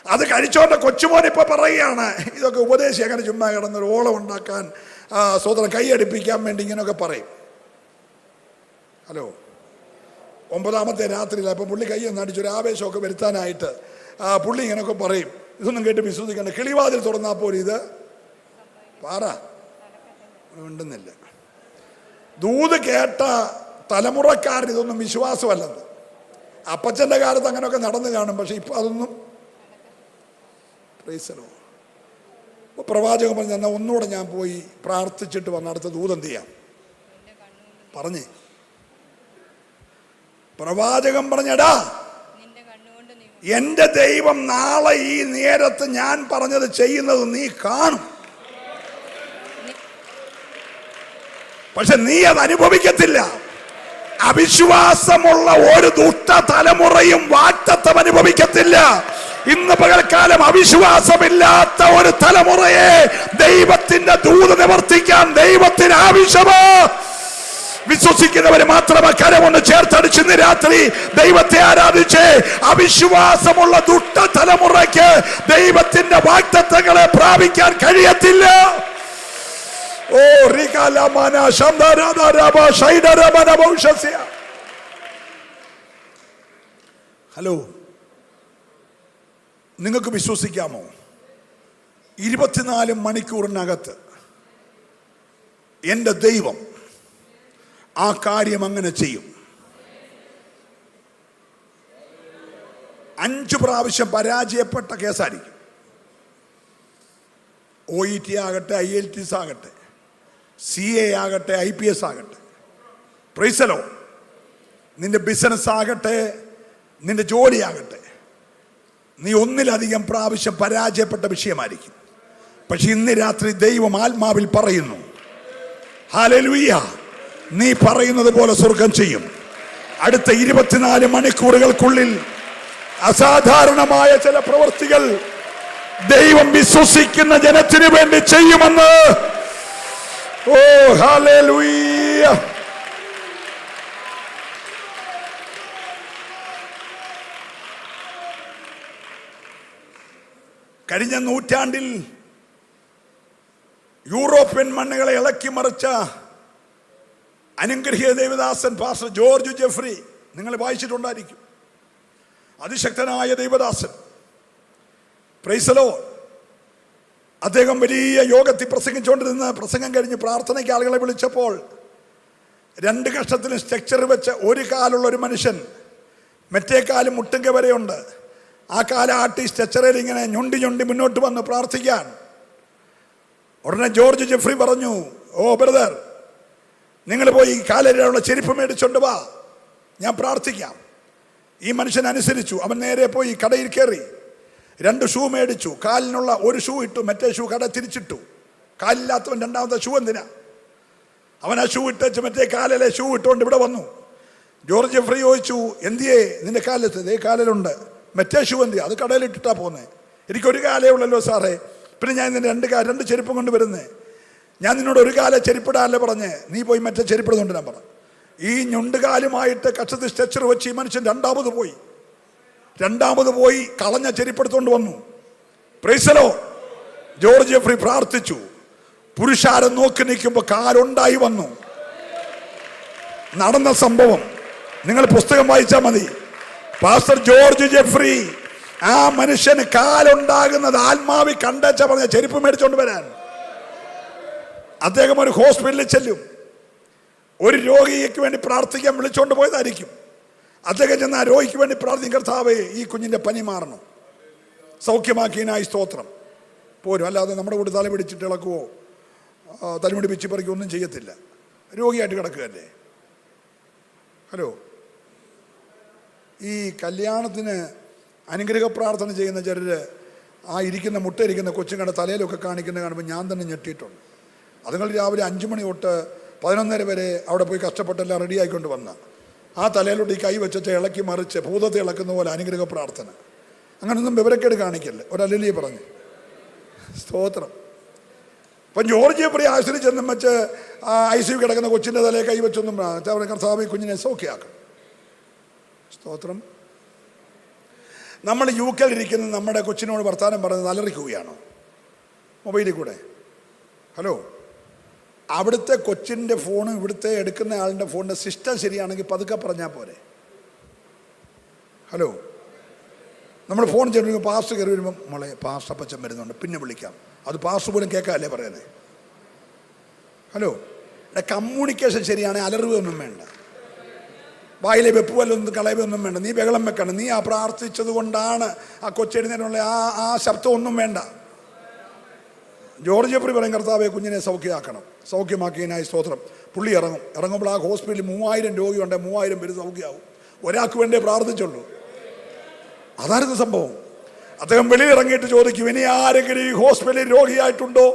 അത് കഴിച്ചോന്റെ കൊച്ചുമോൻ ഇപ്പൊ പറയുകയാണ്, ഇതൊക്കെ ഉപദേശി അങ്ങനെ ചുമ്മാ കിടന്നൊരു ഓളം ഉണ്ടാക്കാൻ, സ്വതന്ത്രം കൈയടിപ്പിക്കാൻ വേണ്ടി ഇങ്ങനെയൊക്കെ പറയും. ഹലോ, 9ാമത്തെ രാത്രിയിൽ അപ്പം പുള്ളി കൈ നടിച്ചൊരു ആവേശമൊക്കെ വരുത്താനായിട്ട് പുള്ളി ഇങ്ങനെയൊക്കെ പറയും. ഇതൊന്നും കേട്ട് വിശ്വസിക്കണ്ട. കിളിവാതിൽ തുറന്നാൽ പോലും ഇത് പാറ ഉണ്ടെന്നില്ല. ദൂത് കേട്ട തലമുറക്കാരൻ ഇതൊന്നും വിശ്വാസമല്ലെന്ന്. അപ്പച്ചൻ്റെ കാലത്ത് അങ്ങനെയൊക്കെ നടന്നു കാണും. പക്ഷെ ഇപ്പം അതൊന്നും പ്രവാചകൻ പറഞ്ഞ എന്നാൽ ഒന്നുകൂടെ ഞാൻ പോയി പ്രാർത്ഥിച്ചിട്ട് വന്ന അടുത്ത ദൂത് എന്ത് ചെയ്യാം പറഞ്ഞേ. പ്രവാചകൻ പറഞ്ഞടാ, എന്റെ ദൈവം നാളെ ഈ നേരത്ത് ഞാൻ പറഞ്ഞത് ചെയ്യുന്നത് നീ കാണും. പക്ഷെ നീ അത് അനുഭവിക്കത്തില്ല. അവിശ്വാസമുള്ള ഒരു ദുഷ്ട തലമുറയും വാഗ്ദത്തം അനുഭവിക്കത്തില്ല. ഇന്ന് പകൽക്കാലം അവിശ്വാസമില്ലാത്ത ഒരു തലമുറയെ ദൈവത്തിന്റെ ദൂത് നിവർത്തിക്കാൻ ദൈവത്തിന് ആവശ്യമോ? വിശ്വസിക്കുന്നവര് മാത്രമേ കരമൊന്ന് ചേർത്തടിച്ച് ഇന്ന് രാത്രി ദൈവത്തെ ആരാധിച്ച് അവിശ്വാസമുള്ള ദുഷ്ട തലമുറയ്ക്ക് ദൈവത്തിന്റെ വാഗ്ദത്തങ്ങളെ പ്രാപിക്കാൻ കഴിയത്തില്ല. ഓ റികാലമാന ശംദാരാദാരാബ ശൈദരമന ഭൗഷസ്യ. ഹലോ, നിങ്ങൾക്ക് വിശ്വസിക്കാമോ? 24 മണിക്കൂറിനകത്ത് എൻ്റെ ദൈവം ആ കാര്യം അങ്ങനെ ചെയ്യും. 5 പ്രാവശ്യം പരാജയപ്പെട്ട കേസായിരിക്കും. OET ആകട്ടെ, IELTS ആകട്ടെ, CA ആകട്ടെ, IPS ആകട്ടെ. Price the Lord. നിന്റെ ബിസിനസ് ആകട്ടെ, നിന്റെ ജോലിയാകട്ടെ, നീ ഒന്നിലധികം പ്രാവശ്യം പരാജയപ്പെട്ട വിഷയമായിരിക്കും. പക്ഷെ ഇന്ന് രാത്രി ദൈവം ആത്മാവിൽ പറയുന്നു, ഹല്ലേലൂയ, നീ പറയുന്നത് പോലെ സ്വർഗം ചെയ്യും. അടുത്ത 24 മണിക്കൂറുകൾക്കുള്ളിൽ അസാധാരണമായ ചില പ്രവൃത്തികൾ ദൈവം വിശ്വസിക്കുന്ന ജനത്തിനു വേണ്ടി ചെയ്യുമെന്ന്. ഓ ഹല്ലേലൂയ. കഴിഞ്ഞ നൂറ്റാണ്ടിൽ യൂറോപ്യൻ മണ്ണുകളെ ഇളക്കി മറിച്ച അനുഗ്രഹീത ദൈവദാസൻ പാസ്റ്റർ ജോർജ് ജെഫ്രി, നിങ്ങൾ വായിച്ചിട്ടുണ്ടായിരിക്കും. അതിശക്തനായ ദൈവദാസൻ. Price the Lord. അദ്ദേഹം വലിയ യോഗത്തിൽ പ്രസംഗിച്ചുകൊണ്ടിരുന്ന പ്രസംഗം കഴിഞ്ഞ് പ്രാർത്ഥനയ്ക്ക് ആളുകളെ വിളിച്ചപ്പോൾ 2 കഷത്തിന് സ്ട്രക്ചർ വെച്ച് ഒരു കാലുള്ള ഒരു മനുഷ്യൻ, മറ്റേ കാലം മുട്ടുങ്ക വരെയുണ്ട്. ആ കാല ആട്ടി സ്ട്രക്ചറിൽ ഇങ്ങനെ ഞൊണ്ടി മുന്നോട്ട് വന്ന് പ്രാർത്ഥിക്കാൻ. ഉടനെ ജോർജ് ജെഫ്രി പറഞ്ഞു, ഓ ബ്രദർ, നിങ്ങൾ പോയി കാലിലുള്ള ചെരുപ്പ് മേടിച്ചോണ്ട് വാ, ഞാൻ പ്രാർത്ഥിക്കാം. ഈ മനുഷ്യൻ അനുസരിച്ചു. അവൻ നേരെ പോയി കടയിൽ കയറി 2 ഷൂ മേടിച്ചു. കാലിനുള്ള ഒരു ഷൂ ഇട്ടു, മറ്റേ ഷൂ കട തിരിച്ചിട്ടു. കാലില്ലാത്തവൻ 2ാമത്തെ ഷൂ എന്തിനാ? അവൻ ആ ഷൂ ഇട്ടു മറ്റേ കാലിലെ ഷൂ ഇട്ടുകൊണ്ട് ഇവിടെ വന്നു. ജോർജ് ജെഫ്രി ചോദിച്ചു, എന്തിയേ നിന്റെ കാലത്ത്? ഇതേ കാലിലുണ്ട്. മറ്റേ ഷൂ എന്തിയാ? അത് കടയിലിട്ടിട്ടാ പോകുന്നത്. എനിക്കൊരു കാലേ ഉള്ളല്ലോ സാറേ, പിന്നെ ഞാൻ നിന്റെ 2 ചെരുപ്പം കൊണ്ട് വരുന്നേ. ഞാൻ നിന്നോട് ഒരു കാല ചെരുപ്പിടാനല്ലേ പറഞ്ഞേ, നീ പോയി മറ്റേ ചെരുപ്പിടുന്നുണ്ട് ഞാൻ പറഞ്ഞു. ഈ ഞുണ്ടുകാലുമായിട്ട് കക്ഷത്തിൽ സ്ട്രെച്ചർ വെച്ച് ഈ മനുഷ്യൻ 2ാമത് പോയി. രണ്ടാമത് പോയി കളഞ്ഞ ചെരിപ്പെടുത്തോണ്ട് വന്നു. പ്രൈസലോ. ജോർജ് ജെഫ്രി പ്രാർത്ഥിച്ചു. പുരുഷാരം നോക്കി നിൽക്കുമ്പോൾ കാലുണ്ടായി വന്നു. നടന്ന സംഭവം നിങ്ങൾ പുസ്തകം വായിച്ചാൽ മതി. പാസ്റ്റർ ജോർജ് ജെഫ്രി ആ മനുഷ്യന് കാലുണ്ടാകുന്നത് ആത്മാവി കണ്ടച്ച പറഞ്ഞ ചെരുപ്പ് മേടിച്ചോണ്ട് വരാൻ അദ്ദേഹം ഒരു ഹോസ്പിറ്റലിൽ ചെല്ലും. ഒരു രോഗിക്ക് വേണ്ടി പ്രാർത്ഥിക്കാൻ വിളിച്ചോണ്ട് പോയതായിരിക്കും. അദ്ദേഹം ചെന്ന് ആ രോഗിക്ക് വേണ്ടി പ്രാർത്ഥിക്കും, കർത്താവേ ഈ കുഞ്ഞിന്റെ പനി മാറണം, സൗഖ്യമാക്കിയതിനായി സ്തോത്രം പോരും. അല്ലാതെ നമ്മുടെ കൂടെ തല പിടിച്ചിട്ട് ഇളക്കുവോ തലമുടി പിച്ചി പറിക്കുകയോ ഒന്നും ചെയ്യത്തില്ല. രോഗിയായിട്ട് കിടക്കുകയല്ലേ. ഹലോ, ഈ കല്യാണത്തിന് അനുഗ്രഹ പ്രാർത്ഥന ചെയ്യുന്ന ചിലർ ആ ഇരിക്കുന്ന മുട്ടയിരിക്കുന്ന കൊച്ചുങ്ങളുടെ തലയിലൊക്കെ കാണിക്കുന്ന കാണുമ്പോൾ ഞാൻ തന്നെ ഞെട്ടിയിട്ടുണ്ട്. അതുങ്ങൾ രാവിലെ 5 മണി തൊട്ട് 11:30 വരെ അവിടെ പോയി കഷ്ടപ്പെട്ടെല്ലാം റെഡി ആയിക്കൊണ്ട് വന്ന ആ തലയിലോട്ട് ഈ കൈ വെച്ചിട്ട് ഇളക്കി മറിച്ച് ഭൂതത്തെ ഇളക്കുന്ന പോലെ അനുഗ്രഹ പ്രാർത്ഥന. അങ്ങനൊന്നും വിവരക്കേട് കാണിക്കല്ലേ. ഒരല്ലിയെ പറഞ്ഞു സ്തോത്രം. ഇപ്പം ജോർജ് ജെഫ്രി ആശുപത്രി ചെന്നും വെച്ച് ICU കിടക്കുന്ന കൊച്ചിൻ്റെ തലയെ കൈ വെച്ചൊന്നും കർത്താവ് കുഞ്ഞിനെ സൗഖ്യമാക്കണം. സ്തോത്രം. നമ്മൾ UK ഇരിക്കുന്ന നമ്മുടെ കൊച്ചിനോട് വർത്താനം പറഞ്ഞത് അലറിക്കുകയാണോ മൊബൈലിൽ കൂടെ? ഹലോ, അവിടുത്തെ കൊച്ചിൻ്റെ ഫോണും ഇവിടുത്തെ എടുക്കുന്ന ആളിൻ്റെ ഫോണിൻ്റെ സിസ്റ്റം ശരിയാണെങ്കിൽ പതുക്കെ പറഞ്ഞാൽ പോരെ. ഹലോ, നമ്മൾ ഫോൺ ചെയ്യുമ്പോൾ പാസ്റ്റർ കയറി വരുമ്പം മോളെ പാസ്റ്റർ അപ്പച്ചൻ വരുന്നുണ്ട് പിന്നെ വിളിക്കാം, അത് പാസ്റ്റർ പോലും കേൾക്കാമല്ലേ പറയുന്നത്. ഹലോ, കമ്മ്യൂണിക്കേഷൻ ശരിയാണെങ്കിൽ അലറുകയൊന്നും വേണ്ട, വായിലെ വെപ്പ് വല്ലൊന്നും കളയുകയൊന്നും വേണ്ട, നീ ബഹളം വെക്കണം. നീ ആ പ്രാർത്ഥിച്ചത് കൊണ്ടാണ് ആ കൊച്ചെഴുന്നേനുള്ള ആ ശബ്ദമൊന്നും വേണ്ട. ജോർജ് ജെഫ്രി പറയും കർത്താവെ കുഞ്ഞിനെ സൗഖ്യമാക്കണം, സൗഖ്യമാക്കിയതിനായി സ്തോത്രം. പുള്ളി ഇറങ്ങുമ്പോൾ ആ ഹോസ്പിറ്റലിൽ 3000 രോഗിയുണ്ട്, 3000 പേര് സൗഖ്യമാവും. ഒരാൾക്ക് വേണ്ടേ പ്രാർത്ഥിച്ചുള്ളൂ. അതായിരുന്നു സംഭവം. അദ്ദേഹം വെളിയിറങ്ങിയിട്ട് ചോദിക്കും, ഇനി ആരെങ്കിലും ഈ ഹോസ്പിറ്റലിൽ രോഗിയായിട്ടുണ്ടോ?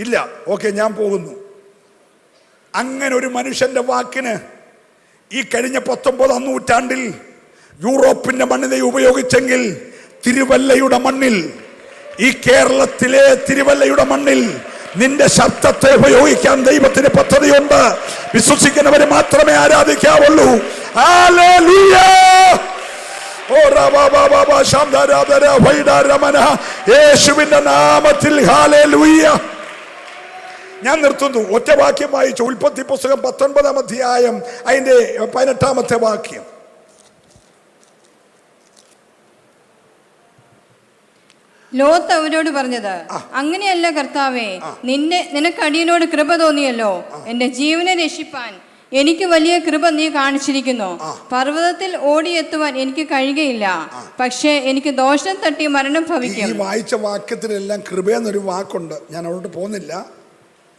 ഇല്ല, ഓക്കെ ഞാൻ പോകുന്നു. അങ്ങനെ ഒരു മനുഷ്യന്റെ വാക്കിന് ഈ കഴിഞ്ഞ 19-ാം നൂറ്റാണ്ടിൽ യൂറോപ്പിന്റെ മണ്ണിനെ ഉപയോഗിച്ചെങ്കിൽ തിരുവല്ലയുടെ മണ്ണിൽ, ഈ കേരളത്തിലെ തിരുവല്ലയുടെ മണ്ണിൽ നിന്റെ ശബ്ദത്തെ ഉപയോഗിക്കാൻ ദൈവത്തിന് പദ്ധതിയുണ്ട്. വിശ്വസിക്കുന്നവരെ മാത്രമേ ആരാധിക്കാവുള്ളൂ. ഹല്ലേലൂയ. യേശുവിന്റെ നാമത്തിൽ ഹല്ലേലൂയ. ഞാൻ നിർത്തുന്നു. ഒറ്റ വാക്യം വായിച്ചു. ഉൽപ്പത്തി പുസ്തകം 19-ാം അധ്യായം അതിന്റെ 18-ാമത്തെ വാക്യം. ലോത്ത് അവരോട് പറഞ്ഞത്, അങ്ങനെയല്ല കർത്താവേ, നിനക്ക് അടിയനോട് കൃപ തോന്നിയല്ലോ, എന്റെ ജീവനെ രക്ഷിപ്പാൻ എനിക്ക് വലിയ കൃപ നീ കാണിച്ചിരിക്കുന്നു. പർവ്വതത്തിൽ ഓടിയെത്തുവാൻ എനിക്ക് കഴിയുകയില്ല, പക്ഷേ എനിക്ക് ദോഷം തട്ടി മരണം ഭവിക്കും. ഈ വായിച്ച വാക്യത്തിലെല്ലാം കൃപയെന്നൊരു വാക്കുണ്ട്. ഞാൻ അവിടോട്ട് പോകുന്നില്ല.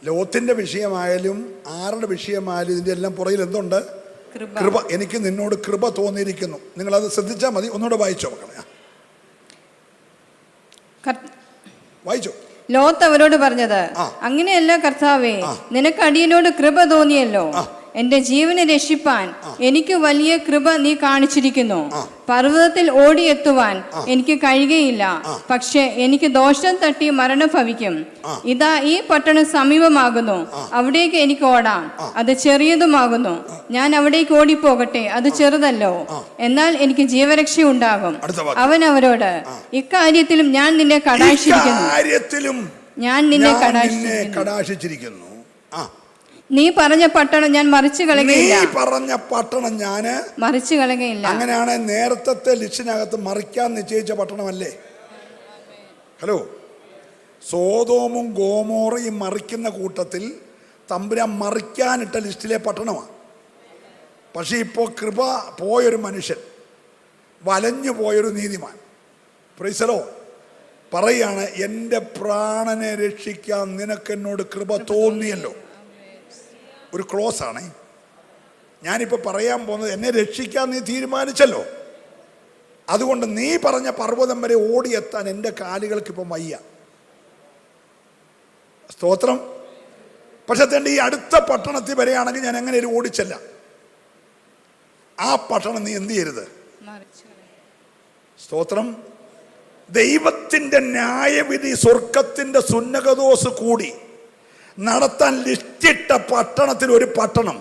ലോത്തിന്റെ വിഷയമായാലും ആരുടെ വിഷയമായാലും ഇതിന്റെ എല്ലാം പുറകിൽ എന്തുണ്ട്? കൃപ. എനിക്ക് നിന്നോട് കൃപ തോന്നിയിരിക്കുന്നു. നിങ്ങളത് ശ്രദ്ധിച്ചാൽ മതി. ഒന്നുകൂടെ വായിച്ചോ മക്കളെ, വായിച്ചോ. ലോത്ത് അവരോട് പറഞ്ഞത്, അങ്ങനെയല്ല കർത്താവേ, നിനക്ക് അടിയനോട് കൃപ തോന്നിയല്ലോ, എന്റെ ജീവനെ രക്ഷിപ്പാൻ എനിക്ക് വലിയ കൃപ നീ കാണിച്ചിരിക്കുന്നു. പർവ്വതത്തിൽ ഓടിയെത്തുവാൻ എനിക്ക് കഴിയുകയില്ല, പക്ഷെ എനിക്ക് ദോഷം തട്ടി മരണം ഭവിക്കും. ഇതാ ഈ പട്ടണം സമീപമാകുന്നു, അവിടേക്ക് എനിക്ക് ഓടാം, അത് ചെറിയതുമാകുന്നു. ഞാൻ അവിടേക്ക് ഓടിപ്പോകട്ടെ, അത് ചെറുതല്ലോ, എന്നാൽ എനിക്ക് ജീവരക്ഷ ഉണ്ടാകും. അവൻ അവരോട്, ഇക്കാര്യത്തിലും ഞാൻ നിന്നെ കടാക്ഷിച്ചിരിക്കുന്നു. ഞാൻ നിന്നെ കടാക്ഷിച്ചിരിക്കുന്നു. നീ പറഞ്ഞ പട്ടണം ഞാൻ മറിച്ചു കളയുകയില്ല. നീ പറഞ്ഞ പട്ടണം ഞാൻ മറിച്ചു കളയുകയില്ല. അങ്ങനെയാണ് നേരത്തെ ലിസ്റ്റിനകത്ത് മറിക്കാൻ നിശ്ചയിച്ച പട്ടണമല്ലേ? ഹലോ, സോദോമും ഗോമോറയും മറിക്കുന്ന കൂട്ടത്തിൽ തമ്പുരാൻ മറിക്കാനിട്ട ലിസ്റ്റിലെ പട്ടണമാണ്. പക്ഷെ ഇപ്പോൾ കൃപ പോയൊരു മനുഷ്യൻ, വലഞ്ഞു പോയൊരു നീതിമാൻ, പ്രൈസ് ദി ലോർഡ്, പറയാണ്, എൻ്റെ പ്രാണനെ രക്ഷിക്കാൻ നിനക്കെന്നോട് കൃപ തോന്നിയല്ലോ. ഒരു ക്ലോസ് ആണ്. ഞാനിപ്പോൾ പറയാൻ പോകുന്നത്, എന്നെ രക്ഷിക്കാൻ നീ തീരുമാനിച്ചല്ലോ, അതുകൊണ്ട് നീ പറഞ്ഞ പർവ്വതം വരെ ഓടിയെത്താൻ എൻ്റെ കാലുകൾക്ക് ഇപ്പം വയ്യ. സ്തോത്രം. പക്ഷെ ഈ അടുത്ത പട്ടണത്തിൽ വരെയാണെങ്കിൽ ഞാൻ എങ്ങനെ ഒരു ഓടിച്ചല്ല. ആ പട്ടണം നീ എന്ത് ചെയ്യരുത്? സ്തോത്രം. ദൈവത്തിൻ്റെ ന്യായവിധി, സ്വർഗത്തിൻ്റെ സുന്നകദോസ് കൂടി നടത്താൻ ലിസ്റ്റിട്ട പട്ടണത്തിൽ ഒരു പട്ടണം,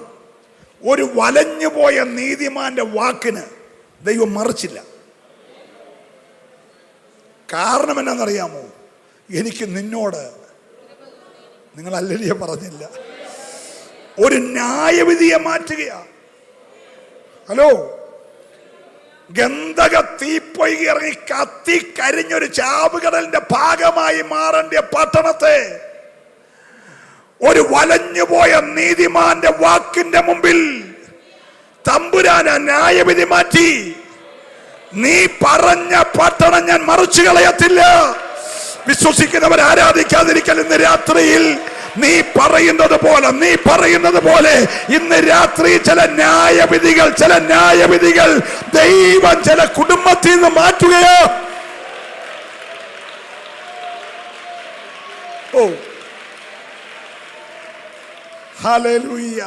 ഒരു വലഞ്ഞുപോയ നീതിമാന്റെ വാക്കിന് ദൈവം മറിച്ചില്ല. കാരണം എന്നാണെന്നറിയാമോ? എനിക്ക് നിന്നോട്, നിങ്ങൾ അല്ലലിയ പറഞ്ഞില്ല, ഒരു ന്യായവിധിയെ മാറ്റുകയാ. ഹലോ, ഗന്ധക തീപ്പൊയ്കി ഇറങ്ങി കത്തി കരിഞ്ഞൊരു ചാവുകടലിന്റെ ഭാഗമായി മാറേണ്ട പട്ടണത്തെ ഒരു വലഞ്ഞുപോയ നീതിമാന്റെ വാക്കിന്റെ മുമ്പിൽ തമ്പുരാൻ ന്യായവിധി മാറ്റി. നീ പറഞ്ഞ പട്ടണം ഞാൻ മറിച്ചു കളയത്തില്ല. വിശ്വസിക്കുന്നവർ ആരാധിക്കാതിരിക്കൽ ഇന്ന് രാത്രിയിൽ നീ പറയുന്നത് പോലെ ഇന്ന് രാത്രി ചില ന്യായവിധികൾ ദൈവം ചില കുടുംബത്തിൽ നിന്ന് മാറ്റുകയോ. ഓ ഹല്ലേലൂയ,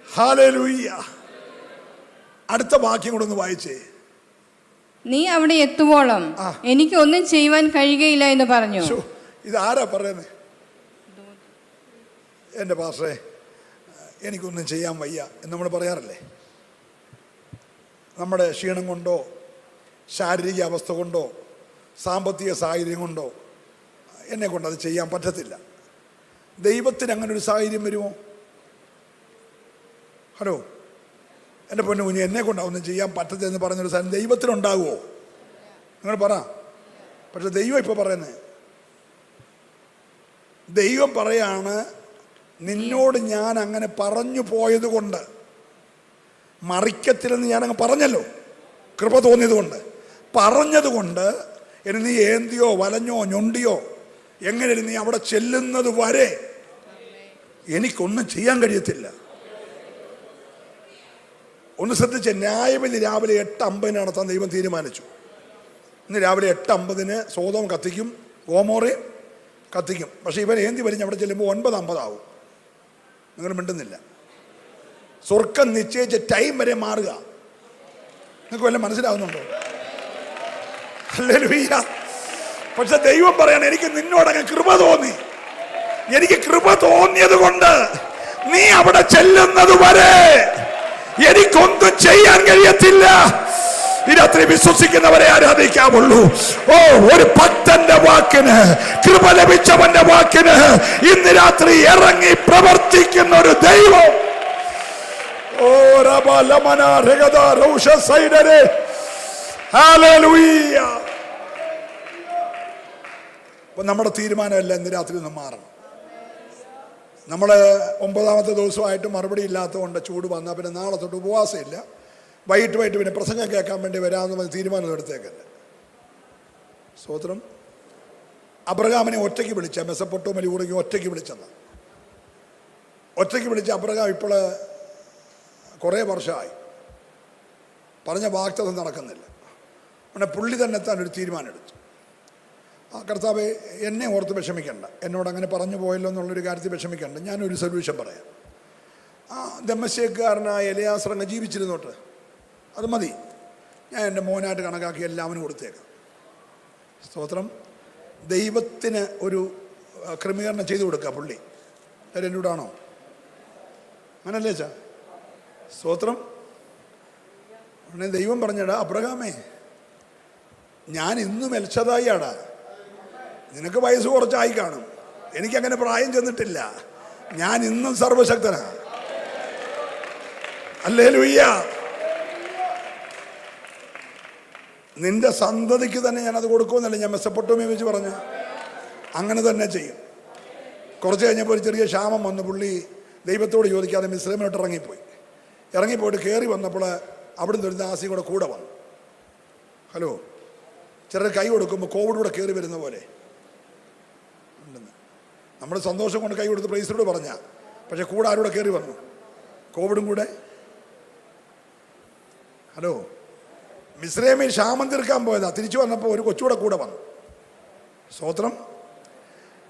ഹല്ലേലൂയ. അടുത്ത വാക്യം കൂടെ ഒന്ന് വായിച്ചേ. നീ അവിടെ എത്തുവോളം എനിക്ക് ഒന്നും ചെയ്യുവാൻ കഴിയുകയില്ല എന്ന് പറഞ്ഞു. ഇത് ആരാ പറയുന്നത്? എൻ്റെ പാസ്റ്ററെ, എനിക്കൊന്നും ചെയ്യാൻ വയ്യ എന്ന് നമ്മൾ പറയാറില്ലേ? നമ്മുടെ ക്ഷീണം കൊണ്ടോ ശാരീരിക അവസ്ഥ കൊണ്ടോ സാമ്പത്തിക സാഹചര്യം കൊണ്ടോ എന്നെ കൊണ്ട് അത് ചെയ്യാൻ പറ്റത്തില്ല. ദൈവത്തിന് അങ്ങനെ ഒരു സാഹചര്യം വരുമോ? ഹലോ, എൻ്റെ പൊന്നു കുഞ്ഞ്, എന്നെ കൊണ്ട് ഒന്നും ചെയ്യാൻ പറ്റത്തില്ലെന്ന് പറഞ്ഞൊരു സാധനം ദൈവത്തിനുണ്ടാകുമോ? നിങ്ങൾ പറ. പക്ഷെ ദൈവം ഇപ്പോൾ പറയുന്നത്, ദൈവം പറയാണ്, നിന്നോട് ഞാൻ അങ്ങനെ പറഞ്ഞു പോയത് കൊണ്ട് മറിക്കത്തില്ലെന്ന് ഞാനങ്ങ് പറഞ്ഞല്ലോ. കൃപ തോന്നിയത് കൊണ്ട് പറഞ്ഞതുകൊണ്ട് ഇനി നീ ഏന്തിയോ വലഞ്ഞോ ഞൊണ്ടിയോ എങ്ങനെ നീ അവിടെ ചെല്ലുന്നത് വരെ എനിക്കൊന്നും ചെയ്യാൻ കഴിയത്തില്ല. ഒന്ന് ശ്രദ്ധിച്ച്, ന്യായവിധി രാവിലെ 8:50 നടത്താൻ ദൈവം തീരുമാനിച്ചു. ഇന്ന് രാവിലെ 8:50 സോദോം കത്തിക്കും, ഗോമോറയും കത്തിക്കും. പക്ഷെ ഇവൻ ഏന്തി വലിഞ്ഞ് അവിടെ ചെല്ലുമ്പോൾ 9:50 ആവും. നിങ്ങൾ മിണ്ടുന്നില്ല. സ്വർഗം നിശ്ചയിച്ച ടൈം വരെ മാറുക. നിങ്ങൾക്ക് വല്ല മനസ്സിലാവുന്നുണ്ടോ? ഹല്ലേലൂയ. പക്ഷെ ദൈവം പറയാണ്, എനിക്ക് നിന്നോടങ്ങ് കൃപ തോന്നി. എനിക്ക് കൃപ തോന്നിയത് കൊണ്ട് നീ അവിടെ ചെല്ലുന്നത് വരെ എനിക്കൊന്നും ചെയ്യാൻ കഴിയത്തില്ല. ഈ രാത്രി വിശ്വസിക്കുന്നവരെ ആരാധിക്കാവുള്ളൂ. ഓ, ഒരു ഭക്തന്റെ വാക്കിന്, കൃപ ലഭിച്ചവന്റെ വാക്കിന് ഇന്ന് രാത്രി ഇറങ്ങി പ്രവർത്തിക്കുന്ന ഒരു ദൈവം. ഓ റബലമന രഗദ റൗഷ സൈഡരെ. ഹല്ലേലൂയ. അപ്പോൾ നമ്മുടെ തീരുമാനമല്ല ഇന്ന് രാത്രി ഒന്ന് മാറണം. നമ്മൾ 9ാമത്തെ ദിവസമായിട്ട് മറുപടി ഇല്ലാത്തതുകൊണ്ട് ചൂട് വന്നാൽ പിന്നെ നാളെ തൊട്ട് ഉപവാസമില്ല. വൈകിട്ട് പിന്നെ പ്രസംഗം കേൾക്കാൻ വേണ്ടി വരാമെന്ന് തീരുമാനം എടുത്തേക്കല്ലേ. സ്തോത്രം. അബ്രഹാമിനെ ഒറ്റയ്ക്ക് വിളിച്ച, മെസപ്പൊട്ടോമിയ കൂടെ ഒറ്റയ്ക്ക് വിളിച്ചെന്ന്. ഒറ്റയ്ക്ക് വിളിച്ച അബ്രഹാം ഇപ്പോൾ കുറേ വർഷമായി പറഞ്ഞ വാഗ്ദത്തം നടക്കുന്നില്ല. അങ്ങനെ പുള്ളി തന്നെ താൻ ഒരു തീരുമാനം എടുത്തു. ആ കർത്താവേ, എന്നെ ഓർത്ത് വിഷമിക്കണ്ട, എന്നോട് അങ്ങനെ പറഞ്ഞു പോയല്ലോ എന്നുള്ളൊരു കാര്യത്തിൽ വിഷമിക്കണ്ട, ഞാനൊരു സൊല്യൂഷൻ പറയാം. ആ ദമ്മശ്ശേക്കാരനായ എലിയാസർ അങ്ങ് ജീവിച്ചിരുന്നോട്ട്, അത് മതി, ഞാൻ എൻ്റെ മോനായിട്ട് കണക്കാക്കി എല്ലാവനും കൊടുത്തേക്കാം. സ്തോത്രം. ദൈവത്തിന് ഒരു ക്രമീകരണം ചെയ്തു കൊടുക്കുക പുള്ളി. എൻ്റെ കൂടാണോ? അങ്ങനല്ലേ ചാ? സ്തോത്രം. ഉടനെ ദൈവം പറഞ്ഞടാ, അബ്രഹാമേ, ഞാൻ ഇന്നും എൽഷദായിയാടാ. നിനക്ക് വയസ്സ് കുറച്ചായി കാണും, എനിക്കങ്ങനെ പ്രായം ചെന്നിട്ടില്ല. ഞാൻ ഇന്നും സർവശക്തനാ. ഹല്ലേലൂയ. നിന്റെ സന്തതിക്ക് തന്നെ ഞാനത് കൊടുക്കുമെന്നല്ല ഞാൻ മെസപ്പൊട്ടോമിയ വെച്ച് പറഞ്ഞു. അങ്ങനെ തന്നെ ചെയ്യും. കുറച്ച് കഴിഞ്ഞപ്പോൾ ഒരു ചെറിയ ക്ഷാമം വന്ന് പുള്ളി ദൈവത്തോട് ചോദിക്കാതെ മിസ്രൈമിലോട്ട് ഇറങ്ങിപ്പോയിട്ട് കയറി വന്നപ്പോൾ അവിടുന്ന് ഒരു ദാസി കൂടെ വന്നു. ഹലോ, ചിലർ കൈ കൊടുക്കുമ്പോൾ കോവിഡ് കൂടെ കയറി വരുന്ന പോലെ ഉണ്ടെന്ന്. നമ്മൾ സന്തോഷം കൊണ്ട് കൈ കൊടുത്ത് പ്രൈസോട് പറഞ്ഞ, പക്ഷെ കൂടെ ആരൂടെ കയറി വന്നു? കോവിഡും കൂടെ. ഹലോ, മിസ്രൈമിൽ ക്ഷാമം തീർക്കാൻ പോയതാ. തിരിച്ചു വന്നപ്പോൾ ഒരു കൊച്ചുകൂടെ വന്നു. സ്തോത്രം.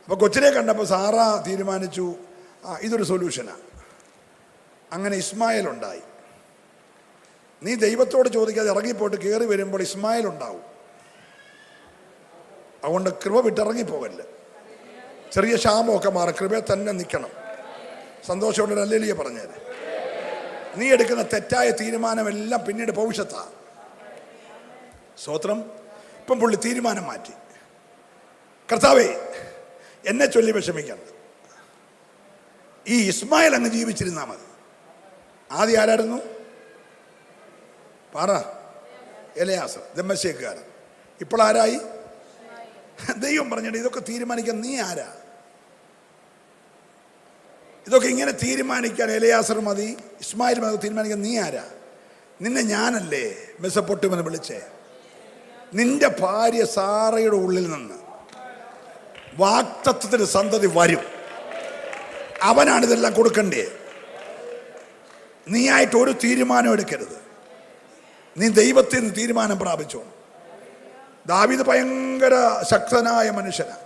അപ്പോൾ കൊച്ചിനെ കണ്ടപ്പോൾ സാറ തീരുമാനിച്ചു, ഇതൊരു സൊല്യൂഷനാണ്. അങ്ങനെ ഇസ്മായിൽ ഉണ്ടായി. നീ ദൈവത്തോട് ചോദിക്കാതെ ഇറങ്ങിപ്പോയിട്ട് കയറി വരുമ്പോൾ ഇസ്മായിൽ ഉണ്ടാവും. അതുകൊണ്ട് കൃപ വിട്ടിറങ്ങിപ്പോകല്ല. ചെറിയ ക്ഷാമമൊക്കെ മാറും, കൃപയെ തന്നെ നിൽക്കണം. സന്തോഷമുള്ള ഹല്ലേലൂയ പറഞ്ഞേര്. നീ എടുക്കുന്ന തെറ്റായ തീരുമാനമെല്ലാം പിന്നീട് ഭവിഷ്യത്താ. സ്തോത്രം. ഇപ്പം പുള്ളി തീരുമാനം മാറ്റി. കർത്താവേ, എന്നെ ചൊല്ലി വിഷമിക്കണ്ട, ഈ ഇസ്മായിൽ അങ്ങ് ജീവിച്ചിരുന്നാൽ മതി. ആദ്യം ആരായിരുന്നു? പറ. എലയാസർ ദമ്മശേക്കുകാരൻ. ഇപ്പോൾ ആരായി? ദൈവം പറഞ്ഞിട്ട് ഇതൊക്കെ തീരുമാനിക്കാൻ നീ ആരാ? ഇതൊക്കെ ഇങ്ങനെ തീരുമാനിക്കാൻ എലയാസർ മതി, ഇസ്മായിൽ മതി, തീരുമാനിക്കാൻ നീ ആരാ? നിന്നെ ഞാനല്ലേ മെസപ്പൊട്ടുമെന്ന് വിളിച്ചേ? നിന്റെ ഭാര്യ സാറയുടെ ഉള്ളിൽ നിന്ന് വാഗ്ദത്തത്തിന് സന്തതി വരും. അവനാണിതെല്ലാം കൊടുക്കണ്ടേ. നീ ആയിട്ട് ഒരു തീരുമാനം എടുക്കരുത്. നീ ദൈവത്തിൽ നിന്ന് തീരുമാനം പ്രാപിച്ചോ. ദാവീദ് ഭയങ്കര ശക്തനായ മനുഷ്യനാണ്.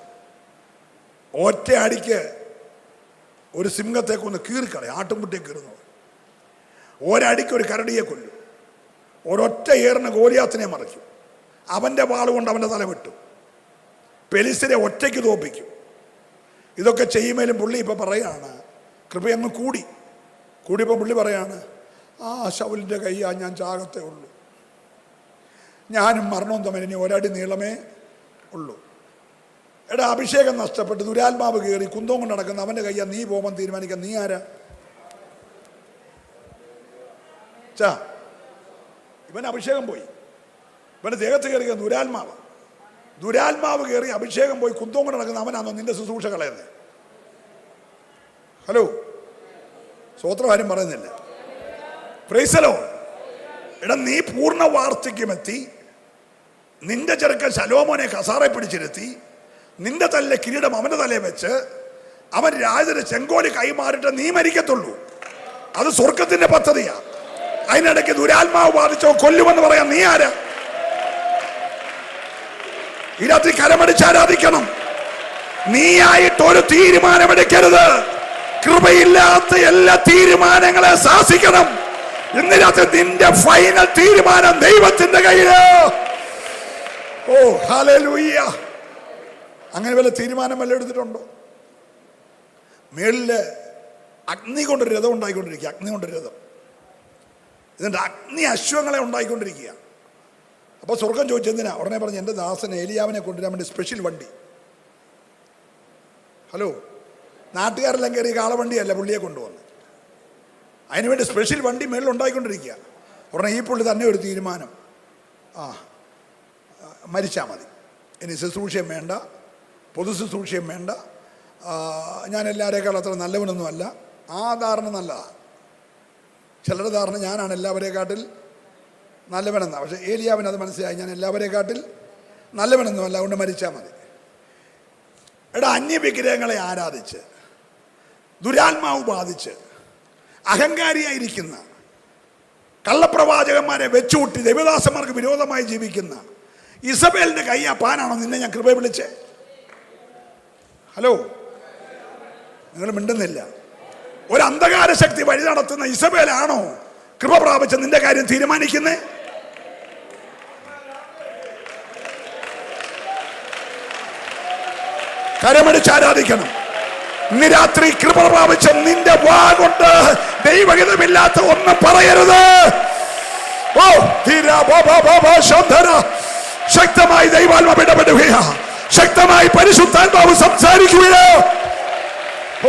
ഒറ്റയടിക്ക് ഒരു സിംഹത്തെ കൊന്ന് കീറിക്കളയും, ആട്ടുംകുട്ടിയെ കീറുന്നു. ഒരടിക്ക് ഒരു കരടിയെ കൊല്ലും. ഒരൊറ്റ ഏറിന് ഗോലിയാത്തിനെ മറിക്കും. അവൻ്റെ വാളുകൊണ്ട് അവൻ്റെ തല വെട്ടും. പെലിസ്തരെ ഒറ്റയ്ക്ക് തോപ്പിക്കും. ഇതൊക്കെ ചെയ്യുമ്പോഴും പുള്ളി ഇപ്പം പറയാണ്, കൃപയങ്ങ് കൂടിയപ്പോൾ പുള്ളി പറയാണ്, ആ ശൗലിൻ്റെ കയ്യാ ഞാൻ ചാകത്തേ ഉള്ളൂ, ഞാനും മരണവും തമ്മിൽ ഇനി ഒരടി നീളമേ ഉള്ളൂ. എടാ, അഭിഷേകം നഷ്ടപ്പെട്ട് ദുരാത്മാവ് കയറി കുന്തവും കൊണ്ട് നടക്കുന്ന അവൻ്റെ കയ്യാ നീ പോകുമ്പോൾ തീരുമാനിക്കാൻ നീ ആരാ? ഇവൻ അഭിഷേകം പോയി, ഇവൻ്റെ ദേഹത്ത് കയറിയ ദുരാത്മാവ് കയറി അഭിഷേകം പോയി കുന്തവും കൊണ്ട് നടക്കുന്ന അവനാണോ നിന്റെ ശുശ്രൂഷ കളയുന്നത്? ഹലോ, സ്വോത്രം ആരും പറയുന്നില്ല. പ്രൈസലോ. എടാ, നീ പൂർണ്ണ വാർദ്ധക്യമെത്തി, നിന്റെ ചെറുക്കൻ ശലോമോനെ കസാറെ പിടിച്ചിരുത്തി, നിന്റെ തലയിലെ കിരീടം അവന്റെ തലയെ വെച്ച് അവൻ രാജന് ചെങ്കോലി കൈമാറിയിട്ട് നീ മരിക്കത്തുള്ളൂ. അത് സ്വർഗത്തിന്റെ പദ്ധതിയാ. അതിനിടയ്ക്ക് ദുരാത്മാവ് ബാധിച്ചോ കൊല്ലുമെന്ന് പറയാൻ നീ ആരാ? ഈ രാത്രി കരമടിച്ച് ആരാധിക്കണം. നീയായിട്ട് ഒരു തീരുമാനമെടുക്കരുത്. കൃപയില്ലാത്ത എല്ലാ തീരുമാനങ്ങളെ ശാസിക്കണം. ഇന്ന് രാത്രി നിന്റെ ഫൈനൽ തീരുമാനം ദൈവത്തിന്റെ കയ്യില്. ഓ ഹല്ലേലൂയ. അങ്ങനെ വല്ല തീരുമാനം വല്ല എടുത്തിട്ടുണ്ടോ? മേളില് അഗ്നി കൊണ്ടൊരു രഥം ഉണ്ടായിക്കൊണ്ടിരിക്കുക. അഗ്നി കൊണ്ടൊരു രഥം, ഇതിന്റെ അഗ്നി അശ്വങ്ങളെ ഉണ്ടായിക്കൊണ്ടിരിക്കുക. അപ്പൊ സ്വർഗം ചോദിച്ചെന്തിനാ? ഉടനെ പറഞ്ഞു, എൻ്റെ ദാസൻ ഏലിയാവിനെ കൊണ്ടുവരാൻ വേണ്ടി സ്പെഷ്യൽ വണ്ടി. ഹലോ, നാട്ടുകാരെല്ലാം കയറി കാളവണ്ടിയല്ല പുള്ളിയെ കൊണ്ടുവന്നു. അതിനുവേണ്ടി സ്പെഷ്യൽ വണ്ടി മേളിൽ ഉണ്ടായിക്കൊണ്ടിരിക്കുക. ഉടനെ ഈ പുള്ളി തന്നെ ഒരു തീരുമാനം, മരിച്ചാൽ മതി, ഇനി ശുശ്രൂഷയും വേണ്ട, പൊതു ശുശ്രൂഷയും വേണ്ട, ഞാൻ എല്ലാവരേക്കാൾ അത്ര നല്ലവനൊന്നുമല്ല. ആ ധാരണ നല്ലതാണ്. ചിലരുടെ ധാരണ ഞാനാണ് എല്ലാവരെക്കാട്ടിൽ നല്ലവനെന്നാണ്. പക്ഷേ ഏലിയാവിന് അത് മനസ്സിലായി, ഞാൻ എല്ലാവരെക്കാട്ടിൽ നല്ലവനൊന്നുമല്ല, അതുകൊണ്ട് മരിച്ചാൽ മതി. എടാ, അന്യവിഗ്രഹങ്ങളെ ആരാധിച്ച് ദുരാത്മാവ് ബാധിച്ച് അഹങ്കാരിയായിരിക്കുന്ന കള്ളപ്രവാചകന്മാരെ വെച്ചുകൂട്ടി ദൈവദാസന്മാർക്ക് വിരോധമായി ജീവിക്കുന്ന ഇസബേലിന്റെ കയ്യാ പാനാണോ നിന്നെ ഞാൻ കൃപ വിളിച്ചേ? ഹലോ, നിങ്ങൾ മിണ്ടുന്നില്ല. ഒരു അന്ധകാര ശക്തി വഴി നടത്തുന്ന ഇസബേലാണോ കൃപ പ്രാപിച്ച് നിന്റെ കാര്യം തീരുമാനിക്കുന്നേ? കരമടിച്ച് ആരാധിക്കണം. ഇന്ന് രാത്രി കൃപ പ്രാപിച്ച നിന്റെ വാ കൊണ്ട് ദൈവഹിതമില്ലാത്ത ഒന്നും പറയരുത്. ഓ ശക്തമായി ദൈവാത്മാവ് ഇടപെടുകയാ, ശക്തമായി പരിശുദ്ധാത്മാവ് സംസാരിക്കുകയോ.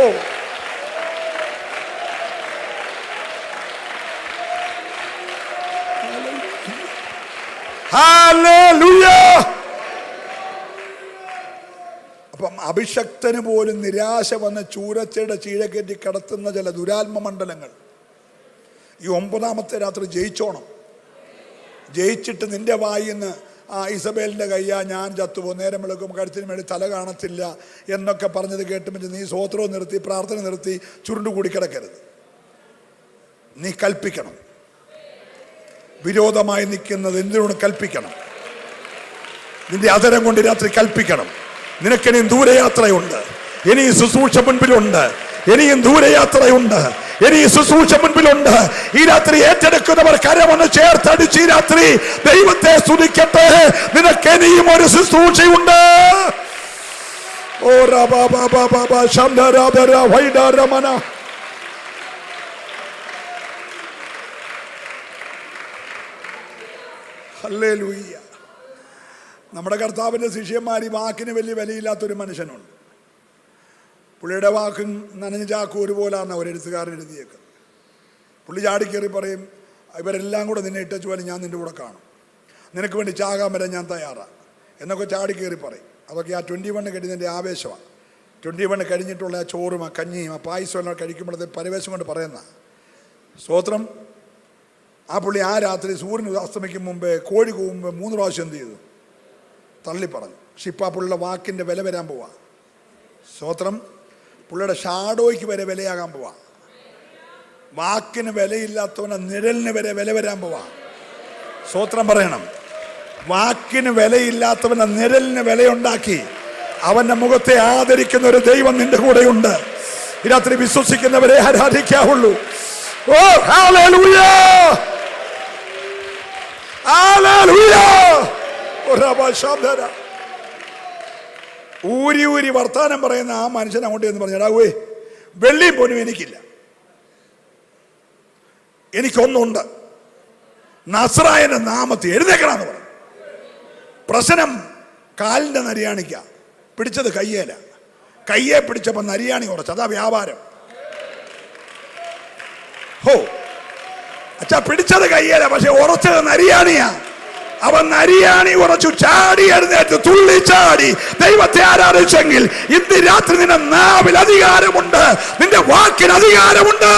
ഓ ഹല്ലേലൂയ. അപ്പം അഭിഷക്തന് പോലും നിരാശ വന്ന് ചൂരച്ചയുടെ ചീഴക്കയറ്റി കിടത്തുന്ന ചില ദുരാത്മ മണ്ഡലങ്ങൾ ഈ 9ാമത്തെ രാത്രി ജയിച്ചോണം. ജയിച്ചിട്ട് നിന്റെ വായിന്ന് ഇസബേലിന്റെ കയ്യാ ഞാൻ ചത്തുപോ, നേരം വിളക്കും, കഴുത്തിന് വേണ്ടി തല കാണത്തില്ല എന്നൊക്കെ പറഞ്ഞത് കേട്ടുമ്പോൾ നീ സ്വോത്രവും നിർത്തി പ്രാർത്ഥന നിർത്തി ചുരുണ്ടുകൂടി കിടക്കരുത്. നീ കൽപ്പിക്കണം. വിരോധമായി നിൽക്കുന്നത് എന്തിനോട് കൽപ്പിക്കണം. നിന്റെ അതരം കൊണ്ട് രാത്രി കൽപ്പിക്കണം. നിനക്കിനിയും ദൂരയാത്രയുണ്ട്, ഇനിയും ശുശ്രൂഷ മുൻപിലുണ്ട്, ഇനിയും ദൂരയാത്രയുണ്ട്, ഇനിയും ശുശ്രൂഷ മുൻപിലുണ്ട്. ഈ രാത്രി ഏറ്റെടുക്കുന്നവർ കരമൊന്ന് ചേർത്തടിച്ച് ഈ രാത്രി ദൈവത്തെ സ്തുതിക്കട്ടെ. നിനക്ക് ഇനിയും ഒരു ശുശ്രൂഷയുണ്ട്. ഓ രമന. ഹല്ലേലൂയ. നമ്മുടെ കർത്താവിൻ്റെ ശിഷ്യന്മാർ ഈ വാക്കിന് വലിയ വിലയില്ലാത്തൊരു മനുഷ്യനുണ്ട്. പുള്ളിയുടെ വാക്കും നനഞ്ഞ ചാക്കും ഒരുപോലാന്ന് ഒരെഴുത്തുകാരൻ എഴുതിയേക്കുന്നത്. പുള്ളി ചാടിക്കയറി പറയും, ഇവരെല്ലാം കൂടെ നിന്നെ ഇട്ടച്ചു പോലെ ഞാൻ നിൻ്റെ കൂടെ കാണും, നിനക്ക് വേണ്ടി ചാകാൻ വരെ ഞാൻ തയ്യാറാണ് എന്നൊക്കെ ചാടിക്കയറി പറയും. അതൊക്കെ ആ 21 കഴിഞ്ഞതിൻ്റെ ആവേശമാണ്. 21 കഴിഞ്ഞിട്ടുള്ള ആ ചോറും ആ കഞ്ഞിയും ആ പായസം എല്ലാം കഴിക്കുമ്പോഴത്തെ പരിവേശം കൊണ്ട് പറയുന്ന സ്തോത്രം. ആ പുള്ളി ആ രാത്രി സൂര്യൻ അസ്തമിക്കും മുമ്പേ കോഴി കൂമ്പ് 3 പ്രാവശ്യം എന്ത് ചെയ്തു? തള്ളി പറഞ്ഞു. പക്ഷെ ഇപ്പം ആ പുള്ളിയുടെ വാക്കിൻ്റെ വില വരാൻ പോവാ. സ്തോത്രം. പുള്ളിയുടെ ഷാഡോയ്ക്ക് വരെ വിലയാകാൻ പോവാ. വാക്കിന് വിലയില്ലാത്തവനെ നിഴലിന് വരെ വില വരാൻ പോവാ. സ്തോത്രം പറയണം. വാക്കിന് വിലയില്ലാത്തവനെ നിഴലിന് വിലയുണ്ടാക്കി അവന്റെ മുഖത്തെ ആദരിക്കുന്ന ഒരു ദൈവം നിന്റെ കൂടെയുണ്ട്. ഈ രാത്രി വിശ്വസിക്കുന്നവരെ ആരാധിക്കാവുള്ളൂ. ഓ ഹല്ലേലൂയ, ഹല്ലേലൂയ. ഊരി ഊരി വർത്താനം പറയുന്ന ആ മനുഷ്യൻ അങ്ങോട്ട് എന്ന് പറഞ്ഞാ, വെള്ളിയും പോലും എനിക്കില്ല, എനിക്കൊന്നുണ്ട്, നസ്രായന്റെ നാമത്തിൽ എഴുന്നേക്കണമെന്ന് പറഞ്ഞു. പ്രശ്നം കാലിന്റെ നരിയാണിക്ക, പിടിച്ചത് കയ്യേല. കയ്യെ പിടിച്ചപ്പോ നരിയാണി ഉറച്ചു. അതാ വ്യാപാരം. ഹോ അച്ഛാ, പിടിച്ചത് കയ്യേല, പക്ഷെ ഉറച്ചത് നരിയാണിയാ. അവൻ നരിയാണി ഉറച്ചു. ചാടി എഴുന്നേറ്റ് തുള്ളിച്ചാടി ദൈവത്തെ ആരാധിച്ചെങ്കിൽ ഇന്ന് രാത്രി നിന്റെ നാവിൽ അധികാരമുണ്ട്, നിന്റെ വാക്കിന് അധികാരമുണ്ട്.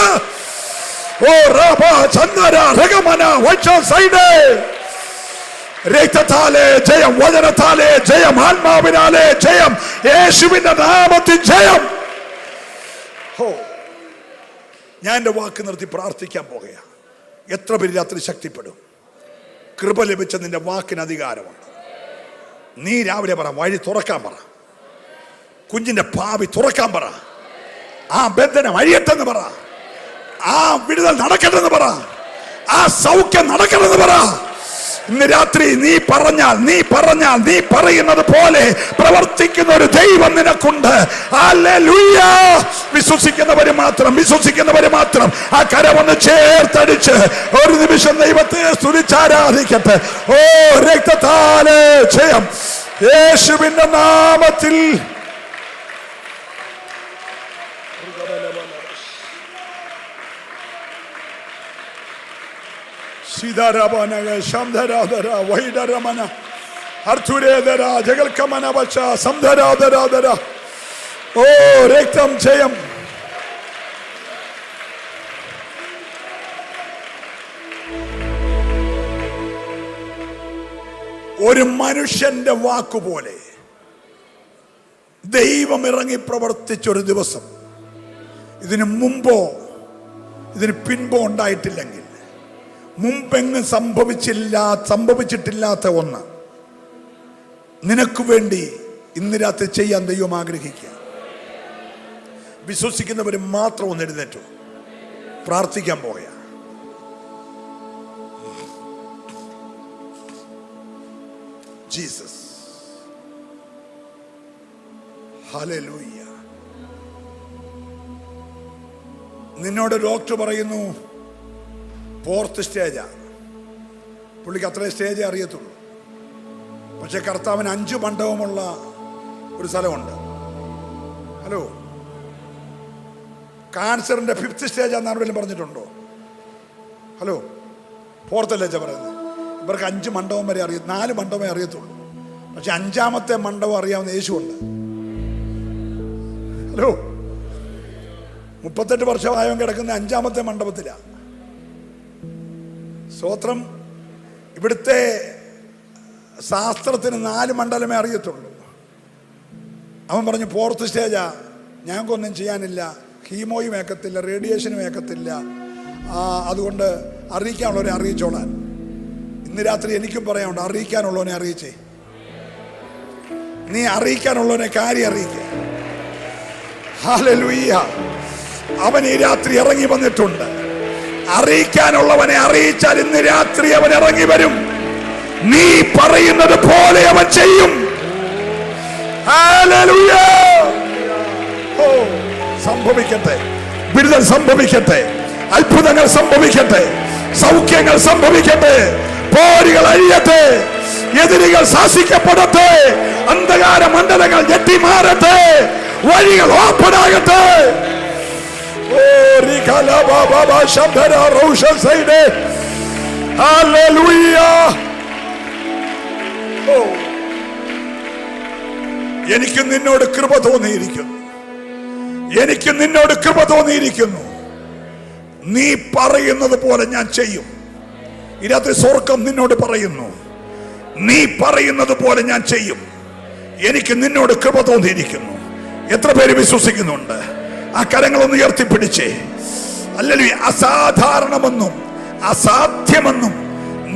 ഓ റബ ചന്ദര രഗമന വച്ച സൈഡ്. രക്തത്താലേ ജയം, വചനത്താലേ ജയം, ആത്മാവിനാലേ ജയം, യേശുവിന്റെ നാമത്തിൽ ജയം. ഹോ, ഞാൻ എൻ്റെ വാക്ക് നിർത്തി പ്രാർത്ഥിക്കാൻ പോകുകയാണ്. എത്ര പേര് രാത്രി ശക്തിപ്പെടും? കൃപ ലഭിച്ച നിന്റെ വാക്കിന് അധികാരമുണ്ട്. നീ രാവിലെ പറ, വഴി തുറക്കാൻ പറ, കുഞ്ഞിന്റെ ഭാവി തുറക്കാൻ പറ, ആ ബന്ധനം അഴിയട്ടെന്ന് പറ, ആ വിടുതൽ നടക്കട്ടെന്ന് പറ, ആ സൗഖ്യം നടക്കട്ടെന്ന് പറ. ഇന്ന് രാത്രി നീ പറഞ്ഞാൽ നീ പറയുന്നത് പോലെ പ്രവർത്തിക്കുന്ന ഒരു ദൈവം നിനക്കുണ്ട്. ഹല്ലേലൂയ. വിശ്വസിക്കുന്നവര് മാത്രം ആ കരമൊന്ന് ചേർത്തടിച്ച് ഒരു നിമിഷം ദൈവത്തെ സ്തുതിച്ചാരാധിക്കട്ടെ. ഓ രക്തത്താലേ ജയം, യേശുവിന്റെ നാമത്തിൽ. ഓ രക്തം ജയം. ഒരു മനുഷ്യന്റെ വാക്കുപോലെ ദൈവം ഇറങ്ങി പ്രവർത്തിച്ചൊരു ദിവസം ഇതിനു മുമ്പോ ഇതിന് പിൻപോ ഉണ്ടായിട്ടില്ലെങ്കിൽ, മുമ്പെങ്ങും സംഭവിച്ചിട്ടില്ലാത്ത ഒന്ന് നിനക്ക് വേണ്ടി ഇന്ന് രാത്രി ചെയ്യാൻ ദൈവം ആഗ്രഹിക്കുക. വിശ്വസിക്കുന്നവർ മാത്രം ഒന്ന് എഴുന്നേറ്റു പ്രാർത്ഥിക്കാൻ പോവുക. Jesus, hallelujah. നിന്നോട് ഡോക്ടർ പറയുന്നു 4th സ്റ്റേജാ. പുള്ളിക്ക് അത്രയും സ്റ്റേജേ അറിയത്തുള്ളൂ. പക്ഷെ കർത്താവിന് 5 മണ്ഡപമുള്ള ഒരു സ്ഥലമുണ്ട്. ഹലോ, കാൻസറിന്റെ 5th സ്റ്റേജാന്ന് ആരെങ്കിലും പറഞ്ഞിട്ടുണ്ടോ? ഹലോ, 4th അല്ലേ പറയുന്നത്? ഇവർക്ക് 5 മണ്ഡപം വരെ 4 മണ്ഡപമേ അറിയത്തുള്ളൂ. പക്ഷെ 5ാമത്തെ മണ്ഡപം അറിയാവുന്ന യേശുണ്ട്. ഹലോ, 38 വർഷമായവൻ കിടക്കുന്ന 5ാമത്തെ മണ്ഡപത്തിലാണ്. സ്തോത്രം. ഇവിടുത്തെ ശാസ്ത്രത്തിന് 4 മണ്ഡലമേ അറിയത്തുള്ളൂ. അവൻ പറഞ്ഞു 4th സ്റ്റേജാ, ഞങ്ങൾക്കൊന്നും ചെയ്യാനില്ല, കീമോയും ഏക്കത്തില്ല, റേഡിയേഷനും ഏക്കത്തില്ല, അതുകൊണ്ട് അറിയിക്കാനുള്ളവരെ അറിയിച്ചോളാൻ. ഇന്ന് രാത്രി എനിക്കും പറയാനുണ്ട്, അറിയിക്കാനുള്ളവനെ അറിയിച്ചേ. നീ അറിയിക്കാനുള്ളവനെ കാര്യം അറിയിക്കുക. ഹല്ലേലൂയ. അവൻ ഈ രാത്രി ഇറങ്ങി വന്നിട്ടുണ്ട്. അറിയിക്കാനുള്ളവനെ അറിയിച്ചാൽ ഇന്ന് രാത്രി അവൻ ഇറങ്ങി വരും. നീ പറയുന്നത് പോലെ അവൻ ചെയ്യും. ഹല്ലേലൂയ. ഓ, സംഭവിക്കട്ടെ, വിടുതൽ സംഭവിക്കട്ടെ, അത്ഭുതങ്ങൾ സംഭവിക്കട്ടെ, സൗഖ്യങ്ങൾ സംഭവിക്കട്ടെ, പോരുകൾ അഴിയട്ടെ. എതിരികൾ ശാസിക്കപ്പെടട്ടെ, അന്ധകാര മണ്ഡലങ്ങൾ ഞെട്ടിമാറട്ടെ, വഴികൾ ഓപ്പൺ ആകട്ടെ. എനിക്ക് നിന്നോട് കൃപ തോന്നിയിരിക്കുന്നു, എനിക്ക് നിന്നോട് കൃപ തോന്നിയിരിക്കുന്നു. നീ പറയുന്നത് പോലെ ഞാൻ ചെയ്യും. ഇതിനകത്ത് സ്വർഗം നിന്നോട് പറയുന്നു, നീ പറയുന്നത് പോലെ ഞാൻ ചെയ്യും. എനിക്ക് നിന്നോട് കൃപ തോന്നിയിരിക്കുന്നു. എത്ര പേര് വിശ്വസിക്കുന്നുണ്ട്? ആ കരങ്ങളൊന്ന് ഉയർത്തിപ്പിടിച്ചേ. ഹല്ലേലൂയ. അസാധാരണമെന്നും അസാധ്യമെന്നും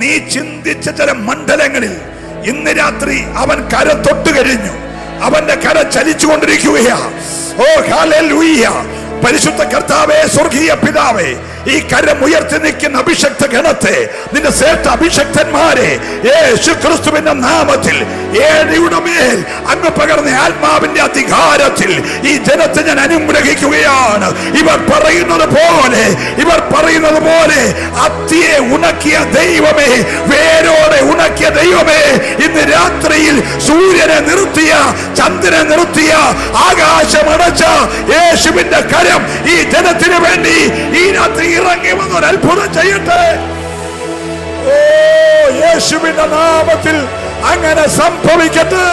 നീ ചിന്തിച്ച ചില മണ്ഡലങ്ങളിൽ ഇന്ന് രാത്രി അവൻ കര തൊട്ട് കഴിഞ്ഞു. അവന്റെ കര ചലിച്ചുകൊണ്ടിരിക്കുകയാ. ഓ ഹല്ലേലൂയ. പരിശുദ്ധ കർത്താവേ, സ്വർഗീയ പിതാവേ, ഈ കരം ഉയർത്തി നിൽക്കുന്ന അഭിഷക്ത ഗണത്തെ, നിന്റെ ശ്രേഷ്ഠ അഭിഷക്തന്മാരെ യേശു ക്രിസ്തുവിന്റെ നാമത്തിൽ ഏഴയുടെ മേൽ അങ്ങ് പകർന്ന ആത്മാവിന്റെ അധികാരത്തിൽ ഈ ജനത്തെ ഞാൻ അനുഗ്രഹിക്കുകയാണ്. ഇവർ പറയുന്നത് പോലെ അത്തിയെ ഉണക്കിയ ദൈവമേ, വേരോടെ ഉണക്കിയ ദൈവമേ, ഇന്ന് രാത്രിയിൽ സൂര്യനെ നിർത്തിയ, ചന്ദ്രനെ നിർത്തിയ, ആകാശമടച്ച യേശുവിന്റെ കരം ഈ ജനത്തിന് വേണ്ടി ഈ രാത്രി ഇറങ്ങി വന്നൊരു അത്ഭുതം ചെയ്യട്ടെ. ഓ യേശുവിന്റെ നാമത്തിൽ അങ്ങനെ സംഭവിക്കട്ടെ.